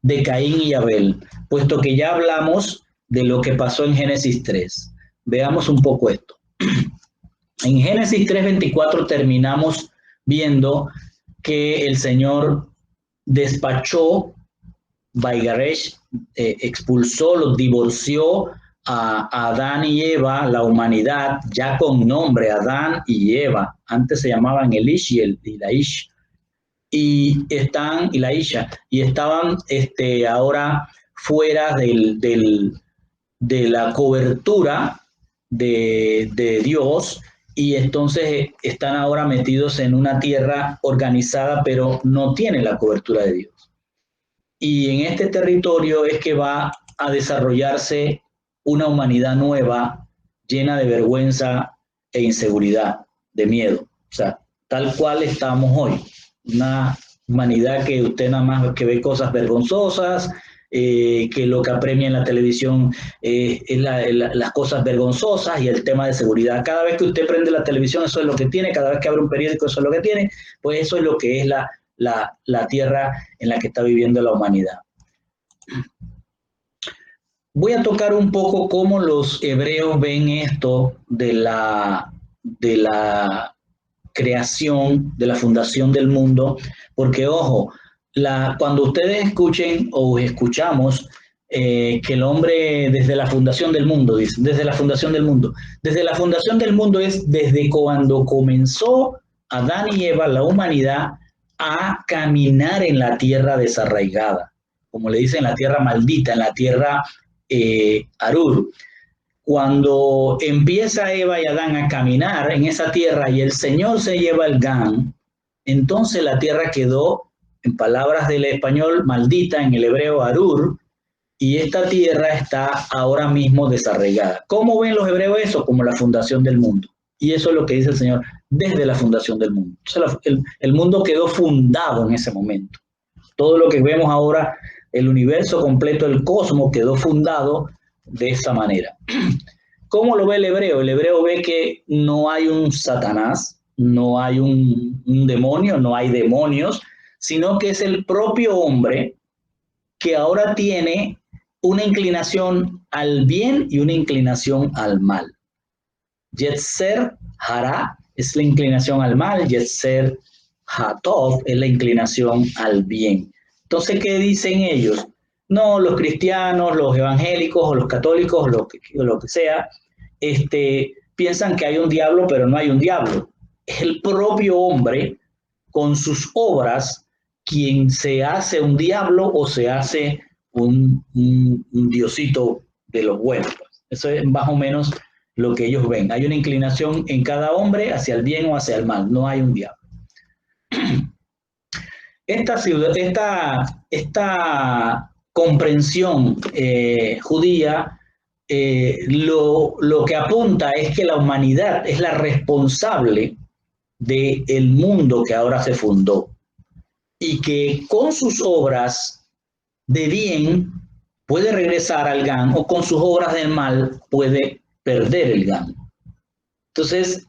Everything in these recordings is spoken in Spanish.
de Caín y Abel, puesto que ya hablamos de lo que pasó en Génesis 3. Veamos un poco esto. En Génesis 3:24 terminamos viendo que el Señor despachó, Vaigaresh, expulsó, los divorció a Adán y Eva, la humanidad, ya con nombre, Adán y Eva. Antes se llamaban Elish y la Ish. Y la Isha, y estaban ahora fuera de la cobertura de Dios, y entonces están ahora metidos en una tierra organizada, pero no tienen la cobertura de Dios. Y en este territorio es que va a desarrollarse una humanidad nueva, llena de vergüenza e inseguridad, de miedo. O sea, tal cual estamos hoy. Una humanidad que usted nada más que ve cosas vergonzosas, que lo que apremia en la televisión es las cosas vergonzosas y el tema de seguridad. Cada vez que usted prende la televisión, eso es lo que tiene. Cada vez que abre un periódico, eso es lo que tiene. Pues eso es lo que es la tierra en la que está viviendo la humanidad. Voy a tocar un poco cómo los hebreos ven esto de la creación, de la fundación del mundo, porque ojo, cuando ustedes escuchen o escuchamos que el hombre desde la fundación del mundo, dice, desde la fundación del mundo es desde cuando comenzó Adán y Eva, la humanidad, a caminar en la tierra desarraigada, como le dicen, la tierra maldita, en la tierra Arur. Cuando empieza Eva y Adán a caminar en esa tierra y el Señor se lleva el Gan, entonces la tierra quedó, en palabras del español, maldita, en el hebreo Arur, y esta tierra está ahora mismo desarraigada. ¿Cómo ven los hebreos eso? Como la fundación del mundo. Y eso es lo que dice el Señor, desde la fundación del mundo. El mundo quedó fundado en ese momento. Todo lo que vemos ahora, el universo completo, el cosmos, quedó fundado de esa manera. ¿Cómo lo ve el hebreo? El hebreo ve que no hay un Satanás, no hay un demonio, no hay demonios, sino que es el propio hombre que ahora tiene una inclinación al bien y una inclinación al mal. Yetzer Hara es la inclinación al mal, Yetzer Hatov es la inclinación al bien. Entonces, ¿qué dicen ellos? No, los cristianos, los evangélicos o los católicos, lo que sea, piensan que hay un diablo, pero no hay un diablo. Es el propio hombre con sus obras quien se hace un diablo o se hace un diosito de los buenos. Eso es más o menos lo que ellos ven. Hay una inclinación en cada hombre hacia el bien o hacia el mal, no hay un diablo. Esta comprensión judía lo que apunta es que la humanidad es la responsable del mundo que ahora se fundó y que con sus obras de bien puede regresar al Gan o con sus obras del mal puede perder el Gan. Entonces,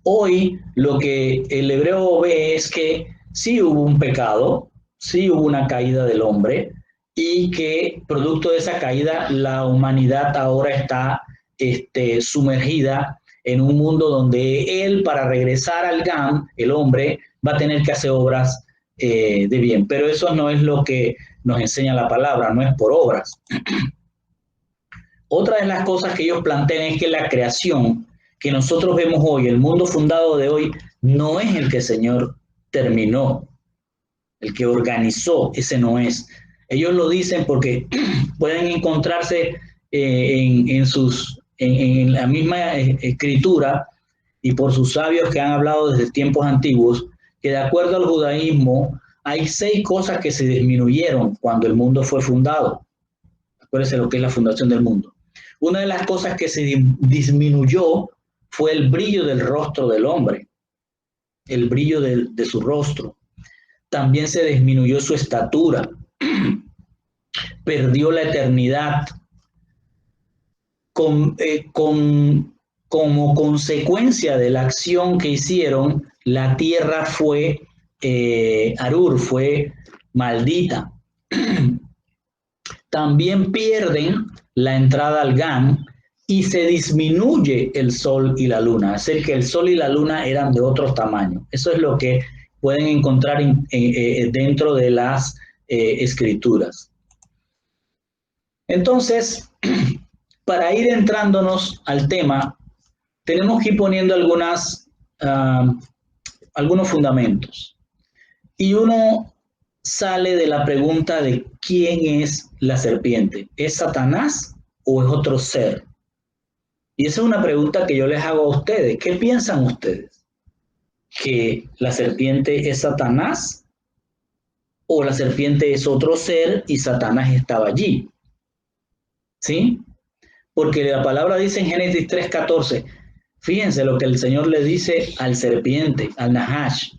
hoy lo que el hebreo ve es que sí hubo un pecado, sí hubo una caída del hombre y que producto de esa caída la humanidad ahora está sumergida en un mundo donde él, para regresar al Gan, el hombre, va a tener que hacer obras de bien. Pero eso no es lo que nos enseña la palabra, no es por obras. Otra de las cosas que ellos plantean es que la creación que nosotros vemos hoy, el mundo fundado de hoy, no es el que el Señor terminó, el que organizó, ese no es. Ellos lo dicen porque pueden encontrarse en la misma escritura y por sus sabios que han hablado desde tiempos antiguos, que de acuerdo al judaísmo hay 6 cosas que se disminuyeron cuando el mundo fue fundado. Acuérdense lo que es la fundación del mundo. Una de las cosas que se disminuyó fue el brillo del rostro del hombre, el brillo de su rostro. También se disminuyó su estatura, perdió la eternidad. Como consecuencia de la acción que hicieron, la tierra fue Arur, fue maldita. también pierden la entrada al Gan y se disminuye el sol y la luna. Es decir, que el sol y la luna eran de otro tamaño. Eso es lo que pueden encontrar dentro de las escrituras. Entonces, para ir entrándonos al tema, tenemos que ir poniendo algunos fundamentos. Y uno sale de la pregunta de quién es la serpiente. ¿Es Satanás o es otro ser? Y esa es una pregunta que yo les hago a ustedes. ¿Qué piensan ustedes? ¿Que la serpiente es Satanás o la serpiente es otro ser y Satanás estaba allí? ¿Sí? Porque la palabra dice en Génesis 3:14, fíjense lo que el Señor le dice al serpiente, al Nahash,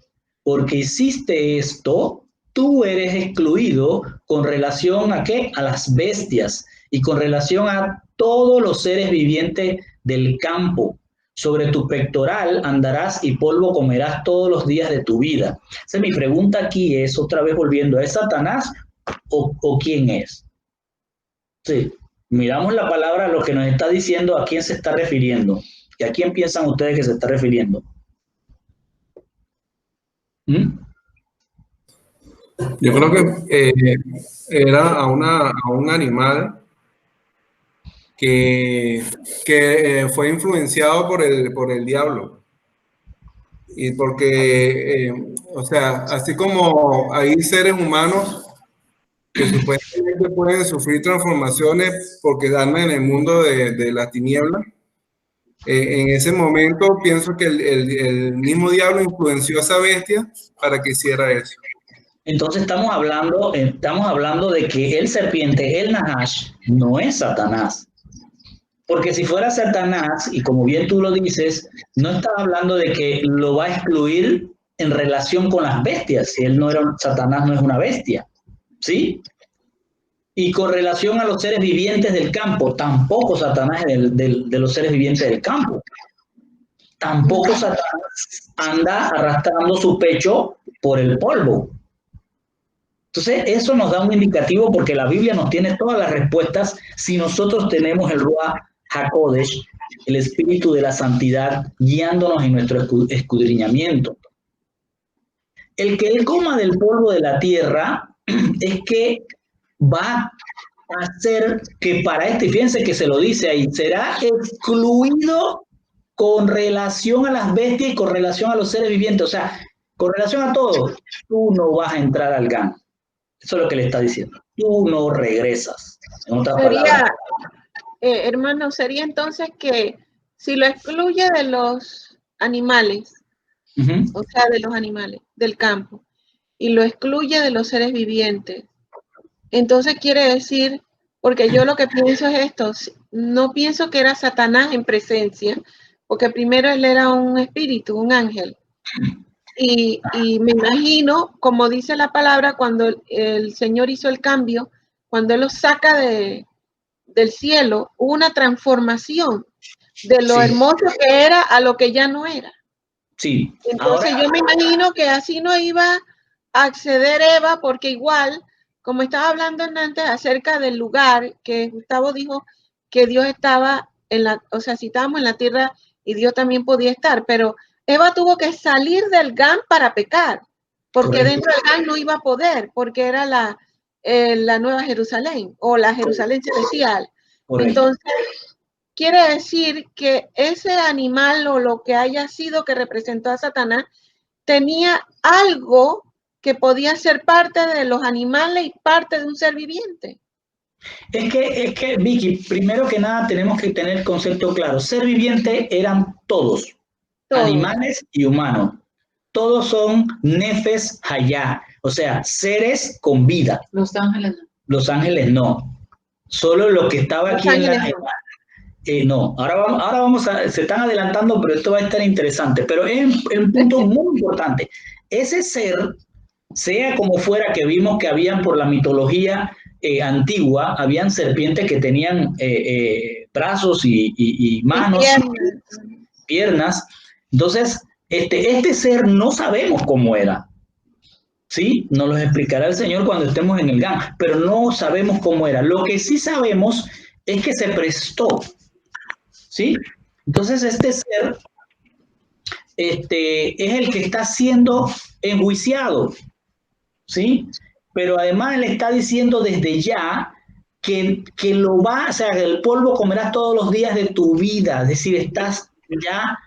porque hiciste esto, tú eres excluido con relación ¿a qué? A las bestias y con relación a todos los seres vivientes del campo. Sobre tu pectoral andarás y polvo comerás todos los días de tu vida. Entonces, mi pregunta aquí es, otra vez volviendo, ¿es Satanás o quién es? Sí, miramos la palabra, lo que nos está diciendo, a quién se está refiriendo. ¿Y a quién piensan ustedes que se está refiriendo? ¿Mm? Yo creo que era a un animal que fue influenciado por el diablo. Y porque, o sea, así como hay seres humanos que supuestamente pueden sufrir transformaciones porque andan en el mundo de la tiniebla, en ese momento pienso que el mismo diablo influenció a esa bestia para que hiciera eso. Entonces estamos hablando de que el serpiente, el Nahash, no es Satanás. Porque si fuera Satanás, y como bien tú lo dices, no estás hablando de que lo va a excluir en relación con las bestias. Si él no era Satanás, no es una bestia. ¿Sí? Y con relación a los seres vivientes del campo, tampoco Satanás es de los seres vivientes del campo. Tampoco Satanás anda arrastrando su pecho por el polvo. Entonces, eso nos da un indicativo porque la Biblia nos tiene todas las respuestas si nosotros tenemos el Ruach HaKodesh, el Espíritu de la Santidad, guiándonos en nuestro escudriñamiento. El que él coma del polvo de la tierra es que va a hacer que para fíjense que se lo dice ahí, será excluido con relación a las bestias y con relación a los seres vivientes, o sea, con relación a todo, tú no vas a entrar al GAN. Eso es lo que le está diciendo. Tú no regresas. En otras palabras. Hermano, sería entonces que si lo excluye de los animales, o sea, de los animales del campo, y lo excluye de los seres vivientes, entonces quiere decir, porque yo lo que pienso es esto, no pienso que era Satanás en presencia, porque primero él era un espíritu, un ángel. Y me imagino, como dice la palabra, cuando el Señor hizo el cambio, cuando Él los saca del cielo, hubo una transformación de lo hermoso que era a lo que ya no era. Sí. Entonces yo me imagino que así no iba a acceder Eva, porque igual, como estaba hablando antes acerca del lugar, que Gustavo dijo que Dios estaba o sea, si estábamos en la tierra y Dios también podía estar, pero Eva tuvo que salir del Gan para pecar, porque dentro del Gan no iba a poder, porque era la Nueva Jerusalén o la Jerusalén celestial. Entonces, quiere decir que ese animal o lo que haya sido que representó a Satanás tenía algo que podía ser parte de los animales y parte de un ser viviente. Es que, Vicky, primero que nada tenemos que tener el concepto claro. Ser viviente eran todos, animales y humanos. Todos son nefes hayá, o sea, seres con vida. Los ángeles no. Los ángeles no. Solo lo que estaba aquí en la... no, ahora se están adelantando, pero esto va a estar interesante. Pero es un punto muy importante. Ese ser, sea como fuera, que vimos que habían por la mitología antigua, habían serpientes que tenían brazos y manos, piernas. Entonces, este ser no sabemos cómo era. ¿sí? Nos los explicará el Señor cuando estemos en el GAN, pero no sabemos cómo era. Lo que sí sabemos es que se prestó, ¿sí? Entonces este ser es el que está siendo enjuiciado, ¿sí? Pero además le está diciendo desde ya que lo va, o sea, que el polvo comerás todos los días de tu vida, es decir, estás ya,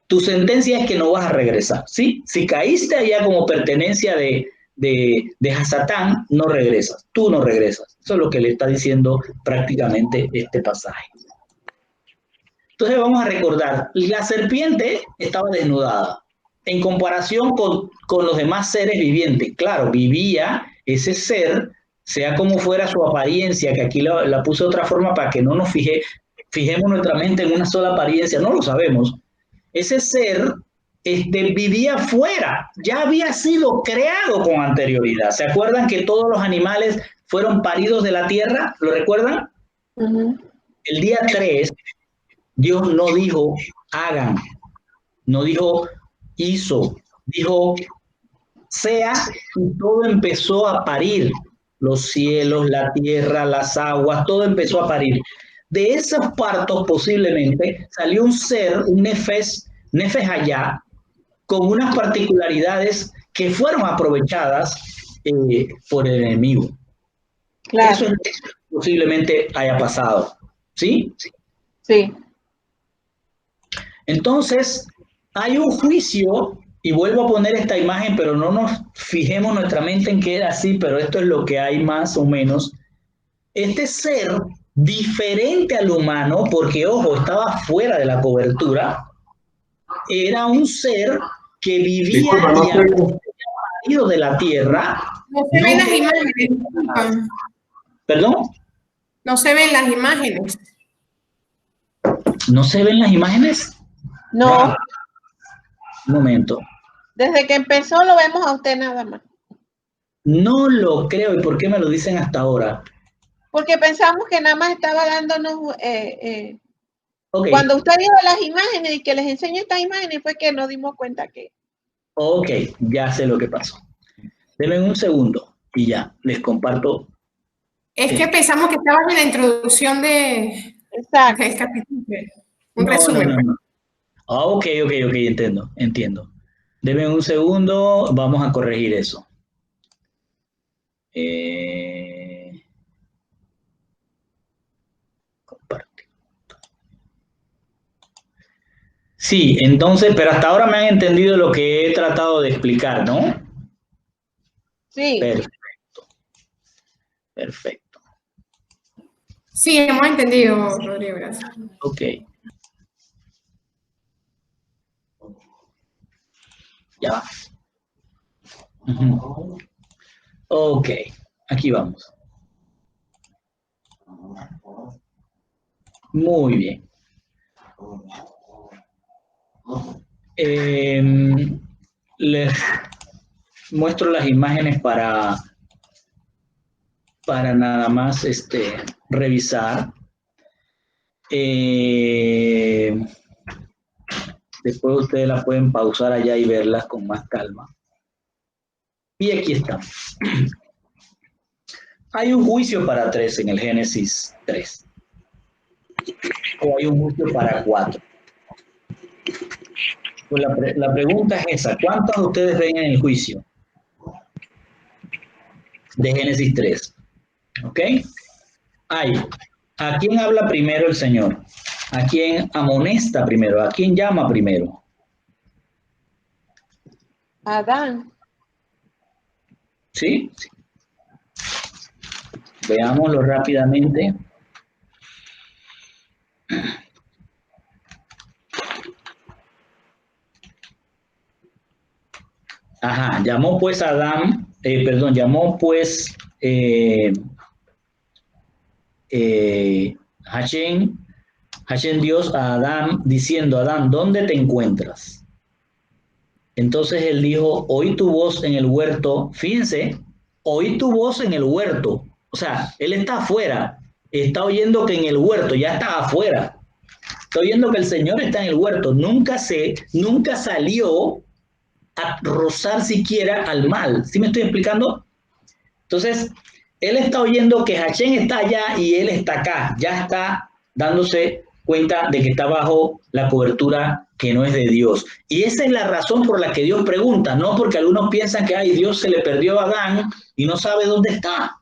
tu sentencia es que no vas a regresar, ¿sí? Si caíste allá como pertenencia de Hasatán, no regresas, tú no regresas. Eso es lo que le está diciendo prácticamente este pasaje. Entonces vamos a recordar, la serpiente estaba desnudada en comparación con los demás seres vivientes. Claro, vivía ese ser, sea como fuera su apariencia, que aquí la puse de otra forma para que no nos fijemos nuestra mente en una sola apariencia, no lo sabemos. Ese ser vivía fuera, ya había sido creado con anterioridad. ¿Se acuerdan que todos los animales fueron paridos de la tierra? ¿Lo recuerdan? El día 3, Dios no dijo hagan, no dijo hizo, dijo sea, y todo empezó a parir. Los cielos, la tierra, las aguas, todo empezó a parir. De esos partos posiblemente salió un ser, un nefes allá, con unas particularidades que fueron aprovechadas por el enemigo. Claro. Eso es lo que posiblemente haya pasado, ¿sí? Sí. Entonces, hay un juicio, y vuelvo a poner esta imagen, pero no nos fijemos nuestra mente en que era así, pero esto es lo que hay más o menos. Este ser diferente al humano, porque ojo, estaba fuera de la cobertura, era un ser que vivía y había salido de la tierra. No se ven las imágenes. ¿Perdón? No se ven las imágenes. ¿No se ven las imágenes? No. Un momento. Desde que empezó lo vemos a usted nada más. No lo creo. ¿Y por qué me lo dicen hasta ahora? Porque pensamos que nada más estaba dándonos... Okay. Cuando usted vio las imágenes y que les enseñó estas imágenes fue que nos dimos cuenta que... Ok, ya sé lo que pasó. Denme un segundo y ya, les comparto. Es que pensamos que estabas en la introducción de... Exacto. Del capítulo. Un resumen. No. Ok, entiendo. Denme un segundo, vamos a corregir eso. Compartir. Sí, entonces, pero hasta ahora me han entendido lo que he tratado de explicar, ¿no? Sí. Perfecto. Sí, hemos entendido, Rodrigo, gracias. Ok. Ya va. Ok, aquí vamos. Muy bien. Les muestro las imágenes para nada más revisar. Después ustedes las pueden pausar allá y verlas con más calma. Y aquí está. Hay un juicio para 3 en el Génesis 3. O hay un juicio para 4. Pues la pregunta es esa. ¿Cuántos de ustedes ven en el juicio de Génesis 3? ¿Ok? ¿A quién habla primero el Señor? ¿A quién amonesta primero? ¿A quién llama primero? Adán. ¿Sí? Veámoslo rápidamente. Ajá, llamó pues Adán, llamó pues Hashem Dios a Adán diciendo: Adán, ¿dónde te encuentras? Entonces él dijo: oí tu voz en el huerto. Fíjense, oí tu voz en el huerto. O sea, él está afuera, está oyendo que en el huerto, ya está afuera. Está oyendo que el Señor está en el huerto. Nunca salió a rozar siquiera al mal. ¿Sí me estoy explicando? Entonces, él está oyendo que Hachén está allá y él está acá. Ya está dándose cuenta de que está bajo la cobertura que no es de Dios. Y esa es la razón por la que Dios pregunta, no porque algunos piensan que ay, Dios se le perdió a Adán y no sabe dónde está.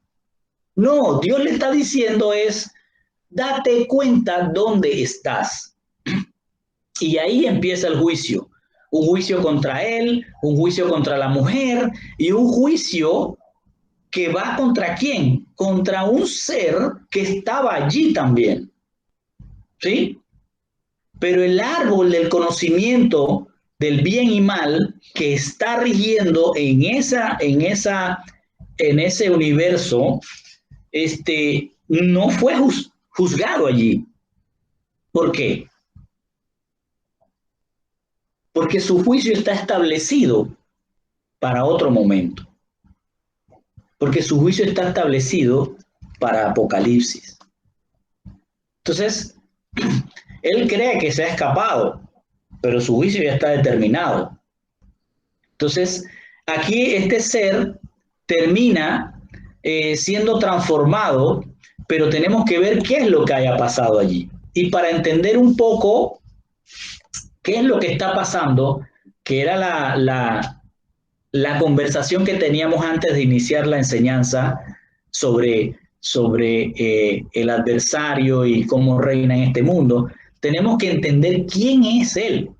No, Dios le está diciendo es, date cuenta dónde estás. Y ahí empieza el juicio. Un juicio contra él, un juicio contra la mujer y un juicio que va contra quién? Contra un ser que estaba allí también. ¿Sí? Pero el árbol del conocimiento del bien y mal que está rigiendo en ese universo, no fue juzgado allí. ¿Por qué? Porque su juicio está establecido para otro momento. Porque su juicio está establecido para Apocalipsis. Entonces, él cree que se ha escapado, pero su juicio ya está determinado. Entonces, aquí este ser termina siendo transformado, pero tenemos que ver qué es lo que haya pasado allí. Y para entender un poco qué es lo que está pasando, que era la conversación que teníamos antes de iniciar la enseñanza sobre el adversario y cómo reina en este mundo, tenemos que entender quién es él.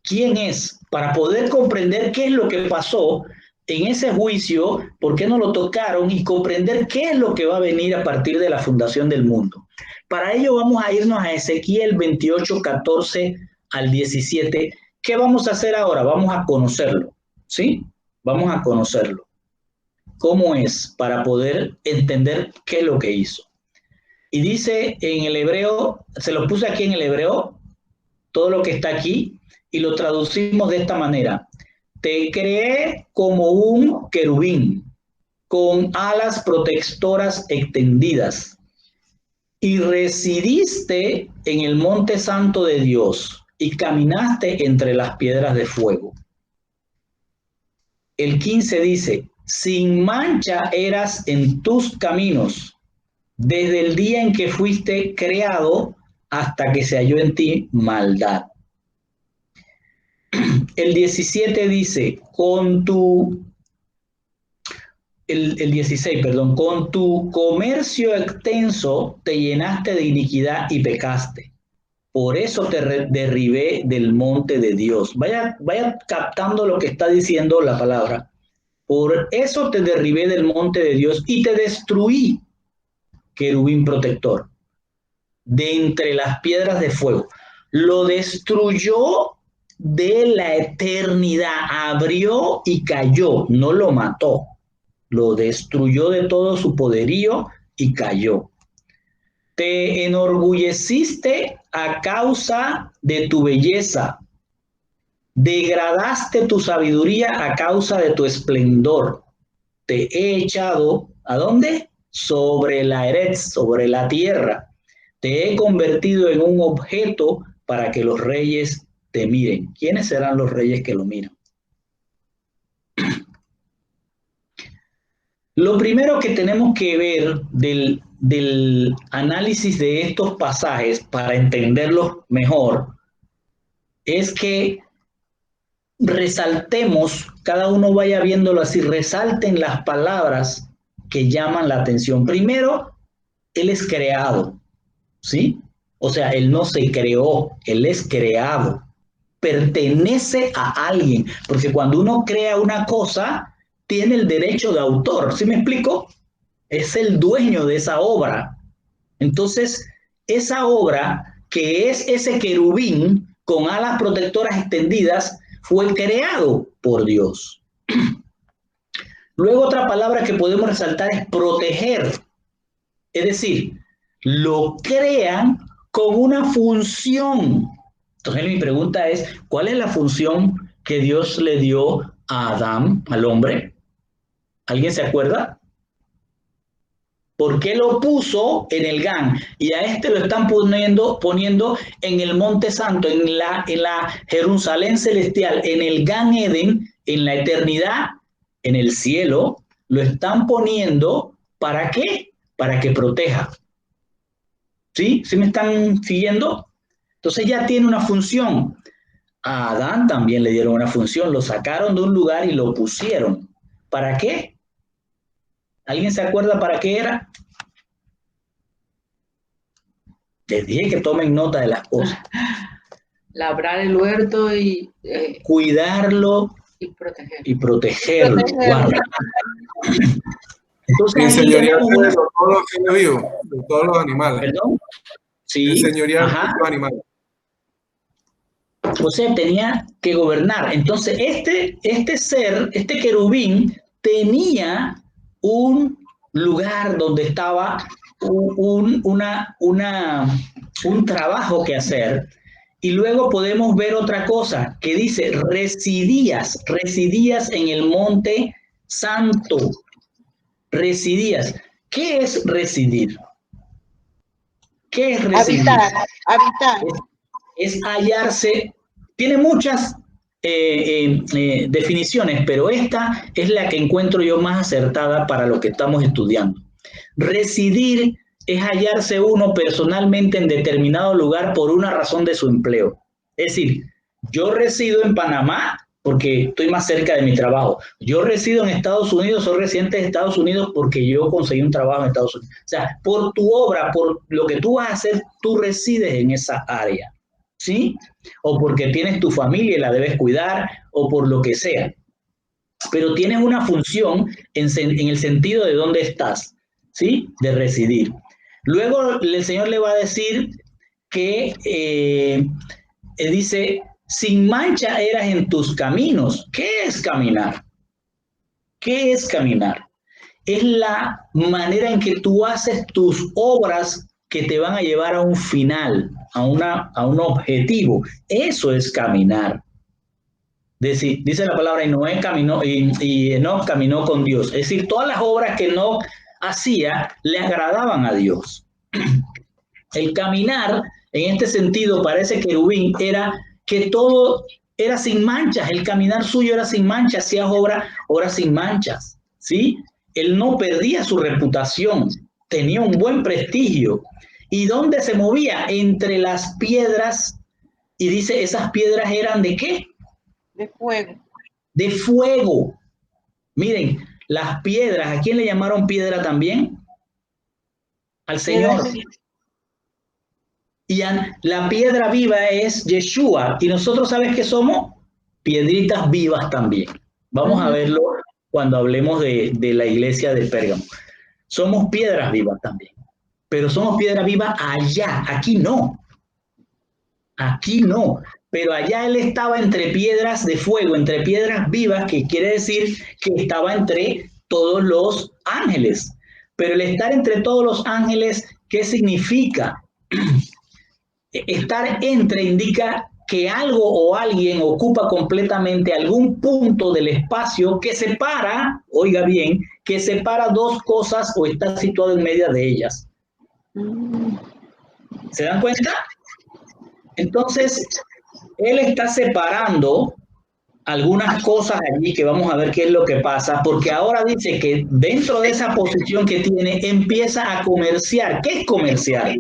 ¿Quién es? Para poder comprender qué es lo que pasó en ese juicio, por qué no lo tocaron y comprender qué es lo que va a venir a partir de la fundación del mundo. Para ello vamos a irnos a Ezequiel 28, 14 al 17. ¿Qué vamos a hacer ahora? Vamos a conocerlo, ¿sí? Vamos a conocerlo. ¿Cómo es? Para poder entender qué es lo que hizo. Y dice en el hebreo, se lo puse aquí en el hebreo, todo lo que está aquí, y lo traducimos de esta manera. Te creé como un querubín, con alas protectoras extendidas, y residiste en el monte santo de Dios, y caminaste entre las piedras de fuego. El 15 dice, sin mancha eras en tus caminos, desde el día en que fuiste creado hasta que se halló en ti maldad. El 17 dice, el 16, perdón, con tu comercio extenso te llenaste de iniquidad y pecaste. Por eso te derribé del monte de Dios. Vaya captando lo que está diciendo la palabra. Por eso te derribé del monte de Dios y te destruí, querubín protector, de entre las piedras de fuego. Lo destruyó de la eternidad, abrió y cayó, no lo mató, lo destruyó de todo su poderío y cayó. Te enorgulleciste a causa de tu belleza, degradaste tu sabiduría a causa de tu esplendor. Te he echado, ¿a dónde? Sobre la eretz, sobre la tierra. Te he convertido en un objeto para que los reyes te miren. ¿Quiénes serán los reyes que lo miran? Lo primero que tenemos que ver del análisis de estos pasajes para entenderlos mejor es que resaltemos, cada uno vaya viéndolo así, resalten las palabras que llaman la atención. Primero, él es creado, ¿sí? O sea, él no se creó, él es creado. Pertenece a alguien, porque cuando uno crea una cosa, tiene el derecho de autor, ¿sí me explico? Es el dueño de esa obra. Entonces, esa obra, que es ese querubín con alas protectoras extendidas, fue creado por Dios. Luego otra palabra que podemos resaltar es proteger. Es decir, lo crean con una función. Entonces mi pregunta es, ¿cuál es la función que Dios le dio a Adán, al hombre? ¿Alguien se acuerda? ¿Por qué lo puso en el Gan? Y a este lo están poniendo en el Monte Santo, en la Jerusalén celestial, en el Gan Eden, en la eternidad, en el cielo. Lo están poniendo, ¿para qué? Para que proteja. ¿Sí? ¿Sí me están siguiendo? Entonces ya tiene una función. A Adán también le dieron una función. Lo sacaron de un lugar y lo pusieron. ¿Para qué? ¿Alguien se acuerda para qué era? Les dije que tomen nota de las cosas. Labrar el huerto y cuidarlo y protegerlo. Wow. Entonces, el señorearse de todos los seres vivos, de todos los animales. ¿Perdón? Sí. El señorearse de los animales. O sea, tenía que gobernar. Entonces, este ser, este querubín, tenía un lugar donde estaba un trabajo que hacer. Y luego podemos ver otra cosa que dice, residías en el monte santo. Residías. ¿Qué es residir? ¿Qué es residir? Habitar. Es hallarse. Tiene muchas definiciones, pero esta es la que encuentro yo más acertada para lo que estamos estudiando. Residir es hallarse uno personalmente en determinado lugar por una razón de su empleo. Es decir, yo resido en Panamá porque estoy más cerca de mi trabajo. Yo resido en Estados Unidos, soy residente de Estados Unidos porque yo conseguí un trabajo en Estados Unidos. O sea, por tu obra, por lo que tú vas a hacer, tú resides en esa área, ¿sí? O porque tienes tu familia y la debes cuidar, o por lo que sea. Pero tienes una función en el sentido de dónde estás, ¿sí? De residir. Luego el Señor le va a decir que dice, sin mancha eras en tus caminos. ¿Qué es caminar? ¿Qué es caminar? Es la manera en que tú haces tus obras que te van a llevar a un final, a un objetivo. Eso es caminar. Dice la palabra, y Noé caminó, y Enoc caminó con Dios. Es decir, todas las obras que Enoc hacía le agradaban a Dios. El caminar, en este sentido, para ese querubín, era que todo era sin manchas. El caminar suyo era sin manchas, hacía obras sin manchas, ¿sí? Él no perdía su reputación, tenía un buen prestigio. ¿Y dónde se movía? Entre las piedras. Y dice, esas piedras eran ¿de qué? De fuego. De fuego. Miren, las piedras, ¿a quién le llamaron piedra también? Al Señor. Y la piedra viva es Yeshua. Y nosotros, ¿sabes qué somos? Piedritas vivas también. Vamos a verlo cuando hablemos de la iglesia de Pérgamo. Somos piedras vivas también. Pero somos piedras vivas allá. Aquí no. Aquí no. Pero allá él estaba entre piedras de fuego, entre piedras vivas, que quiere decir que estaba entre todos los ángeles. Pero el estar entre todos los ángeles, ¿qué significa? Estar entre indica que algo o alguien ocupa completamente algún punto del espacio que separa, oiga bien, que separa dos cosas o está situado en medio de ellas. ¿Se dan cuenta? Entonces, él está separando algunas cosas allí que vamos a ver qué es lo que pasa, porque ahora dice que dentro de esa posición que tiene, empieza a comerciar. ¿Qué es comerciar?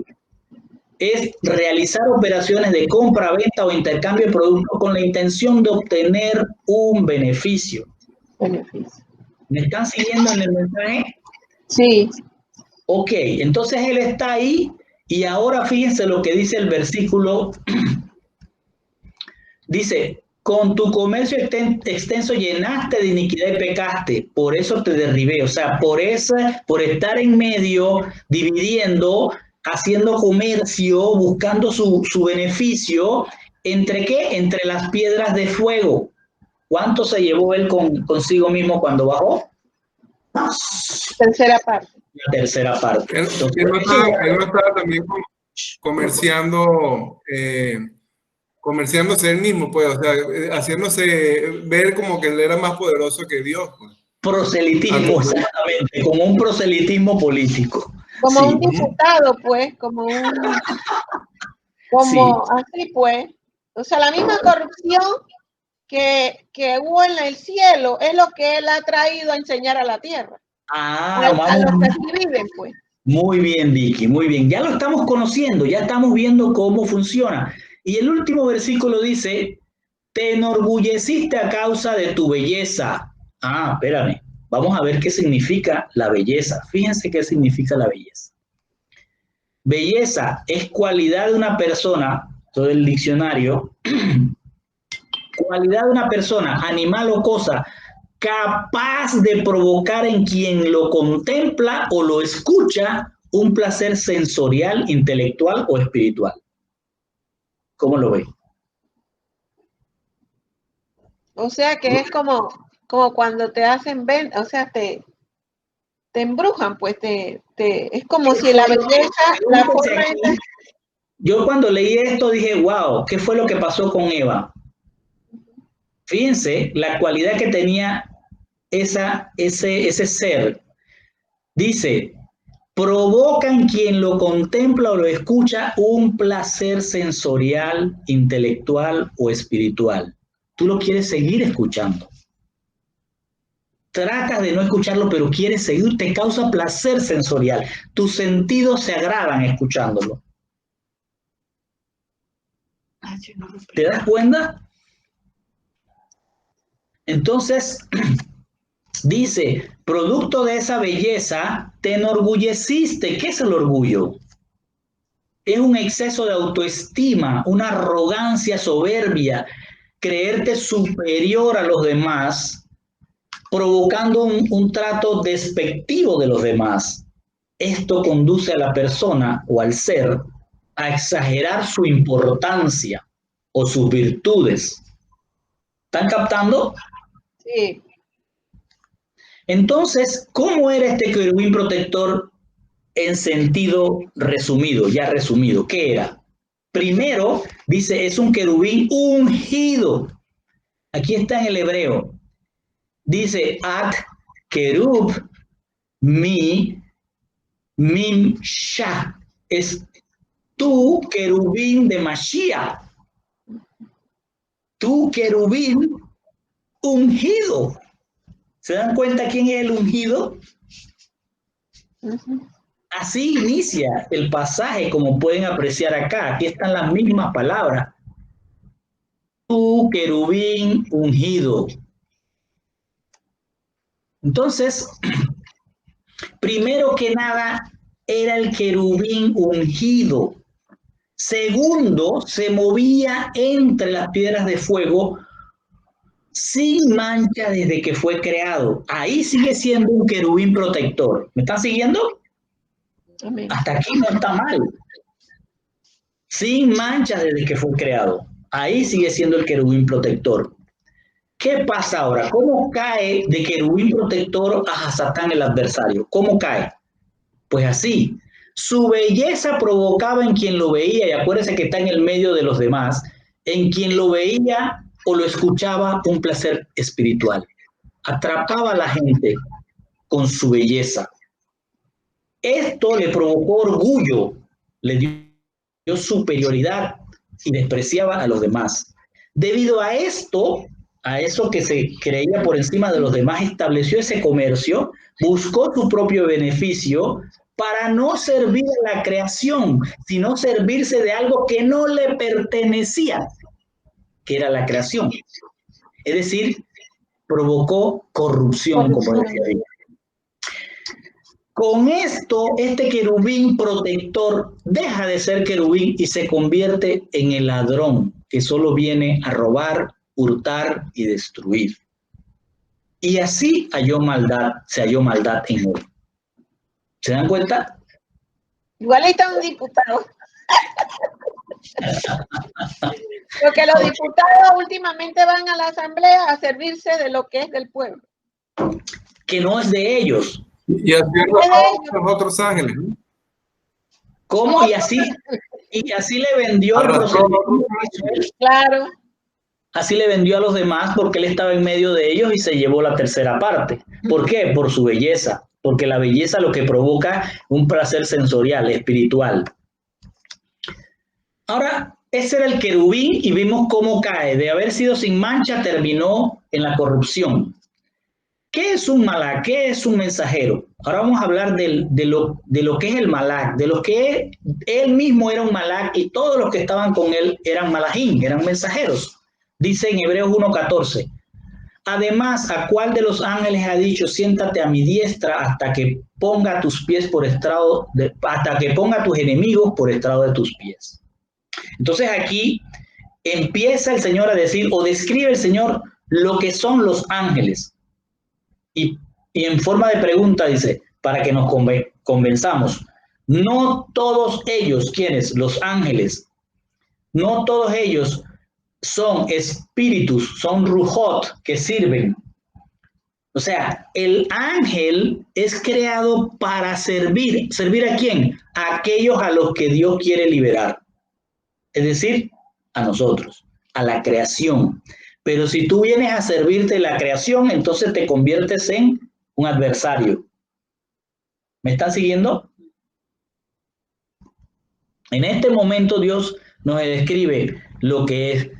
Es realizar operaciones de compra, venta o intercambio de productos con la intención de obtener un beneficio. ¿Me están siguiendo en el mensaje? Sí. Ok, entonces él está ahí y ahora fíjense lo que dice el versículo. Dice, con tu comercio extenso llenaste de iniquidad y pecaste, por eso te derribé. O sea, por estar en medio, dividiendo, haciendo comercio, buscando su beneficio, ¿entre qué? Entre las piedras de fuego. ¿Cuánto se llevó él consigo mismo cuando bajó? Tercera parte. La tercera parte. Él no estaba también comerciándose él mismo, pues, o sea, haciéndose ver como que él era más poderoso que Dios, pues. Proselitismo, exactamente, como un proselitismo político. Como Sí. un diputado, pues, como Sí. así, pues. O sea, la misma corrupción que hubo en el cielo es lo que él ha traído a enseñar a la tierra. A los que aquí viven, pues. Muy bien, Vicky, muy bien. Ya lo estamos conociendo, ya estamos viendo cómo funciona. Y el último versículo dice, te enorgulleciste a causa de tu belleza. Ah, espérame, vamos a ver qué significa la belleza. Fíjense qué significa la belleza. Belleza es cualidad de una persona, todo el diccionario, cualidad de una persona, animal o cosa, capaz de provocar en quien lo contempla o lo escucha un placer sensorial, intelectual o espiritual. ¿Cómo lo ves? O sea que es como cuando te hacen ver, o sea, te embrujan, pues es como si la belleza, la forma esa. Yo cuando leí esto dije, wow, ¿qué fue lo que pasó con Eva? Fíjense la cualidad que tenía ese ser. Dice, provoca en quien lo contempla o lo escucha un placer sensorial, intelectual o espiritual. Tú lo quieres seguir escuchando. Tratas de no escucharlo, pero quieres seguir, te causa placer sensorial. Tus sentidos se agradan escuchándolo. ¿Te das cuenta? Entonces, dice, producto de esa belleza, te enorgulleciste. ¿Qué es el orgullo? Es un exceso de autoestima, una arrogancia soberbia, creerte superior a los demás, provocando un trato despectivo de los demás. Esto conduce a la persona o al ser a exagerar su importancia o sus virtudes. ¿Están captando? Sí. Entonces, ¿cómo era este querubín protector en sentido resumido, ya resumido? ¿Qué era? Primero, dice, es un querubín ungido. Aquí está en el hebreo. Dice, at kerub mi mimsha. Es tu querubín de Mashiach. Tu querubín ungido. ¿Se dan cuenta quién es el ungido? Así inicia el pasaje, como pueden apreciar acá. Aquí están las mismas palabras. Tu querubín ungido. Entonces, primero que nada, era el querubín ungido. Segundo, se movía entre las piedras de fuego sin mancha desde que fue creado. Ahí sigue siendo un querubín protector. ¿Me están siguiendo? Amén. Hasta aquí no está mal. Sin manchas desde que fue creado. Ahí sigue siendo el querubín protector. ¿Qué pasa ahora? ¿Cómo cae de querubín protector a Satán el adversario? ¿Cómo cae? Pues así. Su belleza provocaba en quien lo veía, y acuérdense que está en el medio de los demás, en quien lo veía o lo escuchaba un placer espiritual. Atrapaba a la gente con su belleza. Esto le provocó orgullo, le dio superioridad y despreciaba a los demás. Debido a esto, a eso que se creía por encima de los demás, estableció ese comercio, buscó su propio beneficio para no servir a la creación, sino servirse de algo que no le pertenecía, que era la creación. Es decir, provocó corrupción, como decía ella. Con esto, este querubín protector deja de ser querubín y se convierte en el ladrón que solo viene a robar, hurtar y destruir. Y así se halló maldad en él. ¿Se dan cuenta? Igual ahí está un diputado. Porque los diputados últimamente van a la asamblea a servirse de lo que es del pueblo. Que no es de ellos. Y así los otros ángeles. ¿Cómo? Y así le vendió el proselitismo. Claro. Así le vendió a los demás porque él estaba en medio de ellos y se llevó la tercera parte. ¿Por qué? Por su belleza. Porque la belleza lo que provoca un placer sensorial, espiritual. Ahora, ese era el querubín y vimos cómo cae. De haber sido sin mancha, terminó en la corrupción. ¿Qué es un malak? ¿Qué es un mensajero? Ahora vamos a hablar de lo que es el malak, de lo que él mismo era un malak y todos los que estaban con él eran malajín, eran mensajeros. Dice en Hebreos 1:14, además, ¿a cuál de los ángeles ha dicho, siéntate a mi diestra hasta que ponga tus pies por estrado, hasta que ponga a tus enemigos por estrado de tus pies? Entonces aquí empieza el Señor a decir, o describe el Señor lo que son los ángeles. Y en forma de pregunta dice, para que nos convenzamos, no todos ellos, ¿quiénes? Los ángeles, no todos ellos son espíritus, son rujot que sirven. O sea, el ángel es creado para servir. ¿Servir a quién? A aquellos a los que Dios quiere liberar. Es decir, a nosotros, a la creación. Pero si tú vienes a servirte de la creación, entonces te conviertes en un adversario. ¿Me están siguiendo? En este momento Dios nos describe lo que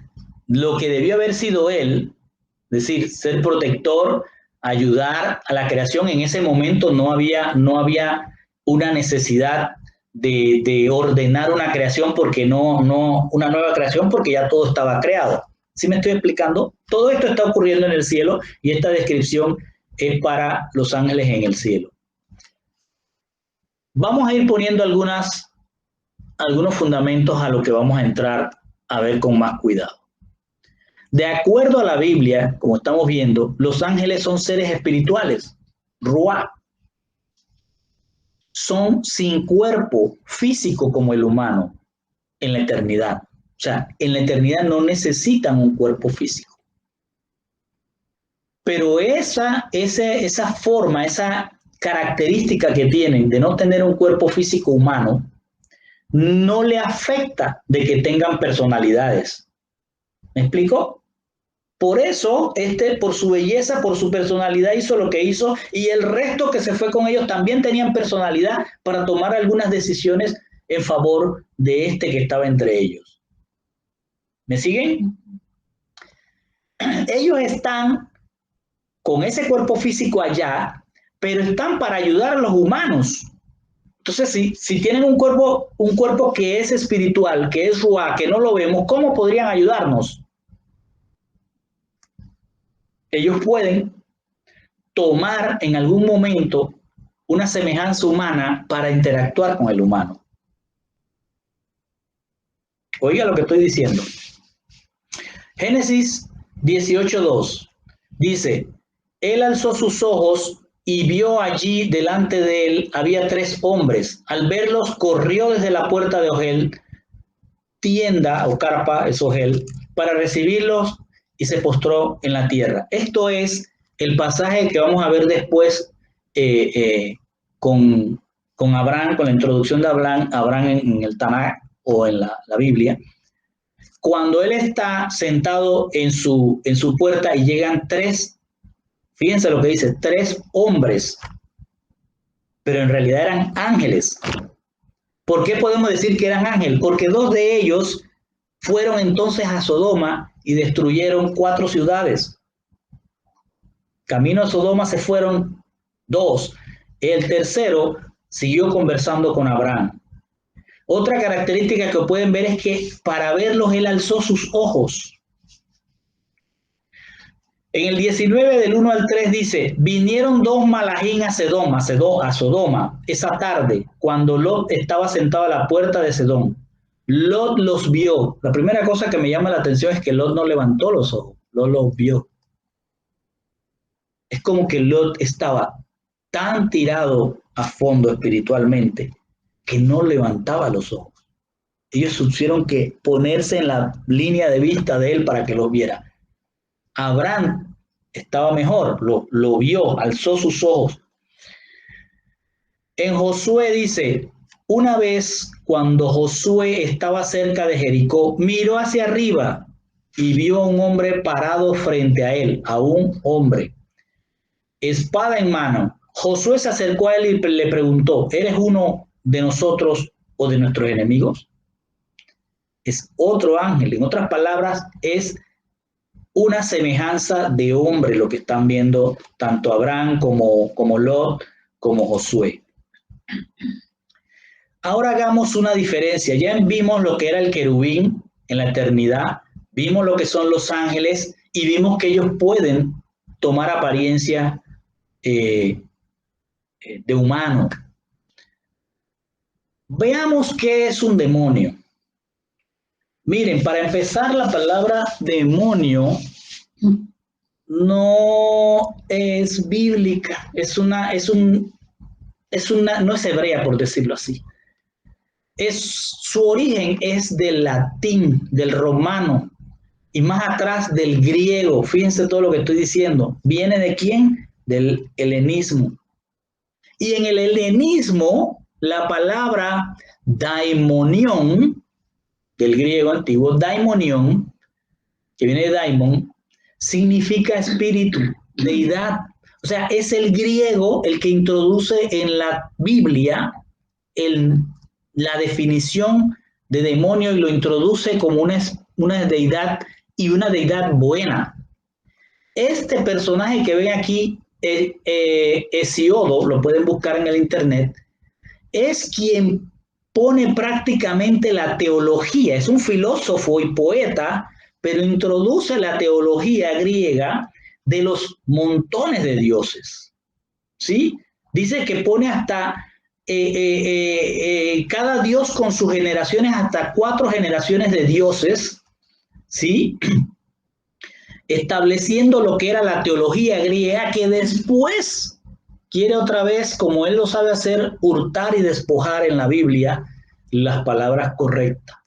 debió haber sido él, es decir, ser protector, ayudar a la creación. En ese momento no había una necesidad de ordenar una creación porque una nueva creación porque ya todo estaba creado. ¿Sí me estoy explicando? Todo esto está ocurriendo en el cielo y esta descripción es para los ángeles en el cielo. Vamos a ir poniendo algunos fundamentos a lo que vamos a entrar a ver con más cuidado. De acuerdo a la Biblia, como estamos viendo, los ángeles son seres espirituales, ruach. Son sin cuerpo físico como el humano en la eternidad. O sea, en la eternidad no necesitan un cuerpo físico. Pero esa forma, esa característica que tienen de no tener un cuerpo físico humano, no le afecta de que tengan personalidades. ¿Me explico? Por eso, por su belleza, por su personalidad hizo lo que hizo y el resto que se fue con ellos también tenían personalidad para tomar algunas decisiones en favor de este que estaba entre ellos. ¿Me siguen? Ellos están con ese cuerpo físico allá, pero están para ayudar a los humanos. Entonces, si tienen un cuerpo que es espiritual, que es ruach, que no lo vemos, ¿cómo podrían ayudarnos? Ellos pueden tomar en algún momento una semejanza humana para interactuar con el humano. Oiga lo que estoy diciendo. Génesis 18:2 dice, él alzó sus ojos y vio allí delante de él había 3 hombres. Al verlos corrió desde la puerta de Ohel, tienda o carpa es Ohel, para recibirlos y se postró en la tierra. Esto es el pasaje que vamos a ver después con Abraham, con la introducción de Abraham en el Tanakh o en la Biblia. Cuando él está sentado en su puerta y llegan 3, fíjense lo que dice, 3 hombres, pero en realidad eran ángeles. ¿Por qué podemos decir que eran ángeles? Porque 2 de ellos fueron entonces a Sodoma y destruyeron 4 ciudades. Camino a Sodoma se fueron 2. El tercero siguió conversando con Abraham. Otra característica que pueden ver es que para verlos él alzó sus ojos. En el 19 del 1 al 3 dice, vinieron 2 malajín a Sodoma esa tarde, cuando Lot estaba sentado a la puerta de Sedón. Lot los vio. La primera cosa que me llama la atención es que Lot no levantó los ojos, Lot los vio. Es como que Lot estaba tan tirado a fondo espiritualmente que no levantaba los ojos. Ellos tuvieron que ponerse en la línea de vista de él para que los viera. Abraham estaba mejor, lo vio, alzó sus ojos. En Josué dice, una vez cuando Josué estaba cerca de Jericó, miró hacia arriba y vio a un hombre parado frente a él, a un hombre, espada en mano. Josué se acercó a él y le preguntó, ¿eres uno de nosotros o de nuestros enemigos? Es otro ángel. En otras palabras, es una semejanza de hombre lo que están viendo tanto Abraham como Lot, como Josué. Ahora hagamos una diferencia. Ya vimos lo que era el querubín en la eternidad, vimos lo que son los ángeles y vimos que ellos pueden tomar apariencia de humano. Veamos qué es un demonio. Miren, para empezar, la palabra demonio no es bíblica, no es hebrea, por decirlo así. Su origen es del latín, del romano, y más atrás del griego. Fíjense todo lo que estoy diciendo. ¿Viene de quién? Del helenismo. Y en el helenismo, la palabra daimonión, del griego antiguo, daimonión, que viene de daimon, significa espíritu, deidad. O sea, es el griego el que introduce en la Biblia la definición de demonio y lo introduce como una deidad y una deidad buena. Este personaje que ven aquí, Hesiodo, lo pueden buscar en el internet, es quien pone prácticamente la teología, es un filósofo y poeta, pero introduce la teología griega de los montones de dioses, ¿sí? Dice que pone hasta cada dios con sus generaciones, hasta 4 generaciones de dioses, ¿sí? Estableciendo lo que era la teología griega, que después quiere otra vez, como él lo sabe hacer, hurtar y despojar en la Biblia las palabras correctas.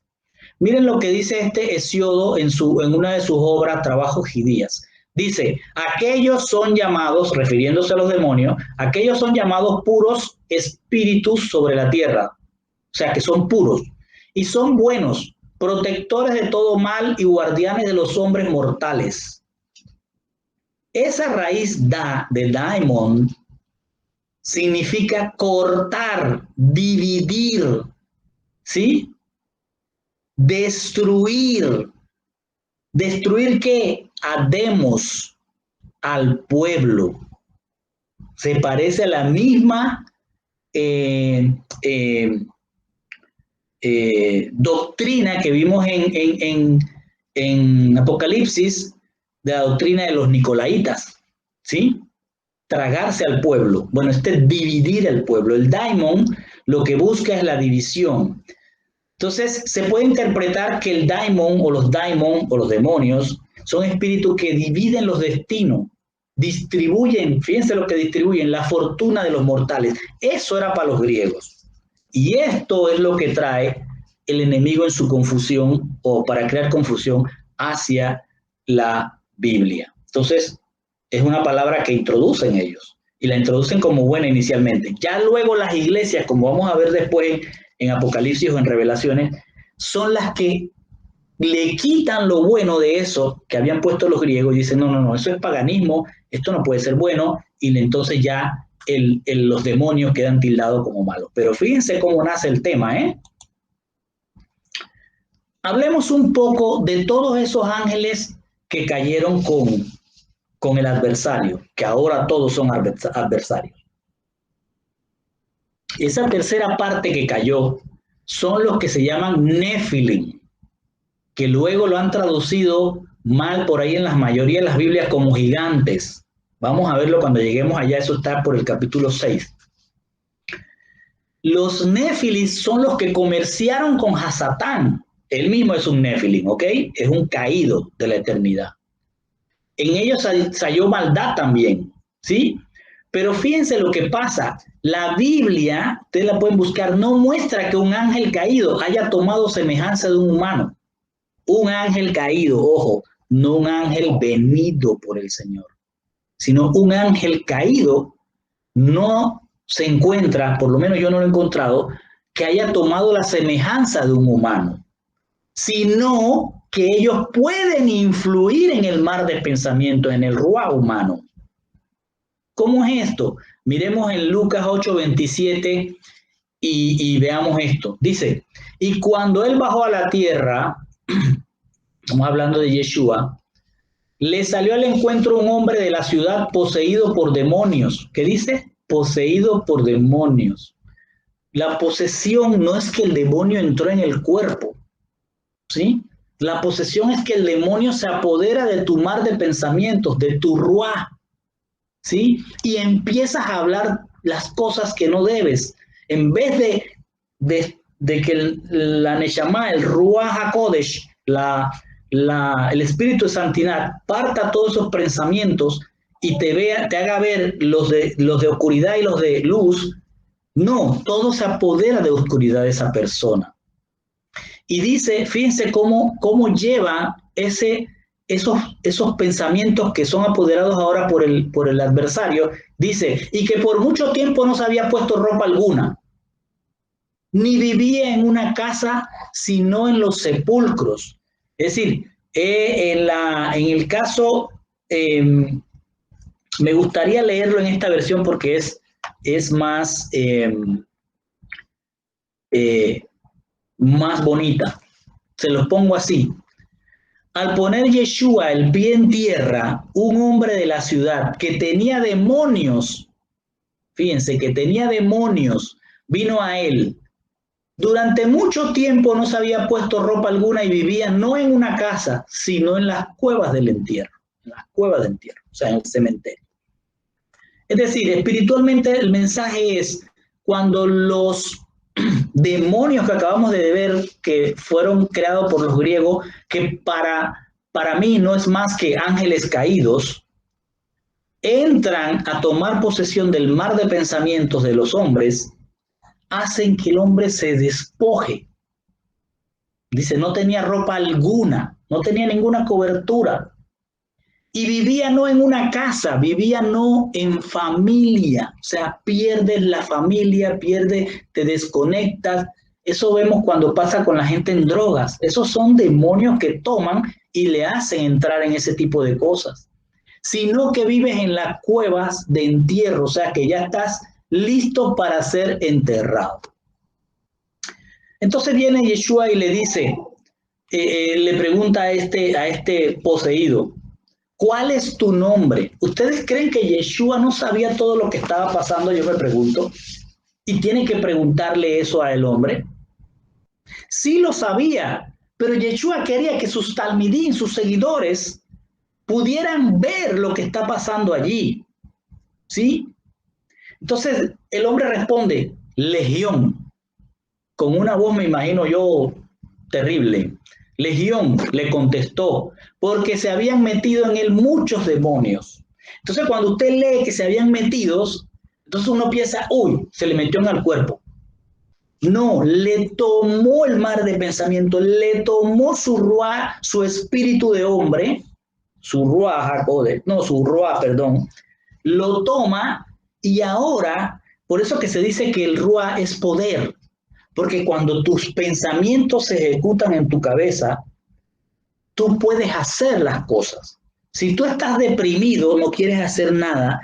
Miren lo que dice este Hesiodo en una de sus obras, Trabajos y Días. Dice, aquellos son llamados, refiriéndose a los demonios, aquellos son llamados puros espíritus sobre la tierra. O sea, que son puros y son buenos, protectores de todo mal y guardianes de los hombres mortales. Esa raíz de daimon significa cortar, dividir, ¿sí? Destruir. ¿Destruir qué? A demos, al pueblo. Se parece a la misma doctrina que vimos en Apocalipsis, de la doctrina de los Nicolaitas, ¿sí? Tragarse al pueblo. Bueno, este es dividir al pueblo. El daimon lo que busca es la división. Entonces, se puede interpretar que el daimon o los demonios son espíritus que dividen los destinos, distribuyen, fíjense lo que distribuyen, la fortuna de los mortales. Eso era para los griegos. Y esto es lo que trae el enemigo en su confusión o para crear confusión hacia la Biblia. Entonces, es una palabra que introducen ellos y la introducen como buena inicialmente. Ya luego las iglesias, como vamos a ver después en Apocalipsis o en Revelaciones, son las que le quitan lo bueno de eso que habían puesto los griegos y dicen, no, eso es paganismo, esto no puede ser bueno, y entonces ya los demonios quedan tildados como malos. Pero fíjense cómo nace el tema, ¿eh? Hablemos un poco de todos esos ángeles que cayeron con el adversario, que ahora todos son adversarios. Esa tercera parte que cayó son los que se llaman Nefilim, que luego lo han traducido mal por ahí en la mayoría de las Biblias como gigantes. Vamos a verlo cuando lleguemos allá, eso está por el capítulo 6. Los Nefilim son los que comerciaron con Hasatán. Él mismo es un Nefilim, ¿ok? Es un caído de la eternidad. En ellos se halló maldad también, ¿sí? Pero fíjense lo que pasa. La Biblia, ustedes la pueden buscar, no muestra que un ángel caído haya tomado semejanza de un humano. Un ángel caído, ojo, no un ángel venido por el Señor, sino un ángel caído no se encuentra, por lo menos yo no lo he encontrado, que haya tomado la semejanza de un humano, sino que ellos pueden influir en el mar de pensamiento, en el ruah humano. ¿Cómo es esto? Miremos en Lucas 8:27 y veamos esto. Dice, y cuando él bajó a la tierra, estamos hablando de Yeshua, le salió al encuentro un hombre de la ciudad poseído por demonios. ¿Qué dice? Poseído por demonios. La posesión no es que el demonio entró en el cuerpo, ¿sí? La posesión es que el demonio se apodera de tu mar de pensamientos, de tu ruah, ¿sí? Y empiezas a hablar las cosas que no debes. En vez de que la Neshama, el Ruach HaKodesh, el espíritu de santidad, parta todos esos pensamientos y te haga ver los de oscuridad y los de luz, no, todo se apodera de oscuridad de esa persona. Y dice, fíjense cómo lleva esos pensamientos que son apoderados ahora por el adversario. Dice, y que por mucho tiempo no se había puesto ropa alguna, ni vivía en una casa, sino en los sepulcros. Es decir, en el caso, me gustaría leerlo en esta versión porque es más, más bonita. Se los pongo así. Al poner Yeshua el pie en tierra, un hombre de la ciudad que tenía demonios, fíjense que tenía demonios, vino a él. Durante mucho tiempo no se había puesto ropa alguna y vivía no en una casa, sino en las cuevas del entierro. En las cuevas del entierro, o sea, en el cementerio. Es decir, espiritualmente el mensaje es cuando los demonios que acabamos de ver, que fueron creados por los griegos, que para mí no es más que ángeles caídos, entran a tomar posesión del mar de pensamientos de los hombres, hacen que el hombre se despoje. Dice, no tenía ropa alguna, no tenía ninguna cobertura. Y vivía no en una casa, vivía no en familia. O sea, pierdes la familia, te desconectas. Eso vemos cuando pasa con la gente en drogas. Esos son demonios que toman y le hacen entrar en ese tipo de cosas. Sino que vives en las cuevas de entierro, o sea, que ya estás listo para ser enterrado. Entonces viene Yeshua y le dice, le pregunta a este poseído, ¿cuál es tu nombre? ¿Ustedes creen que Yeshua no sabía todo lo que estaba pasando? Yo me pregunto. ¿Y tiene que preguntarle eso al hombre? Sí lo sabía, pero Yeshua quería que sus talmidín, sus seguidores, pudieran ver lo que está pasando allí. ¿Sí? Entonces el hombre responde, Legión, con una voz me imagino yo terrible. Legión, le contestó, porque se habían metido en él muchos demonios. Entonces cuando usted lee que se habían metido, entonces uno piensa, uy, se le metió en el cuerpo. No, le tomó el mar de pensamiento, le tomó su ruah, su espíritu de hombre, su ruah, perdón, lo toma y ahora, por eso que se dice que el ruah es poder, porque cuando tus pensamientos se ejecutan en tu cabeza, tú puedes hacer las cosas. Si tú estás deprimido, no quieres hacer nada,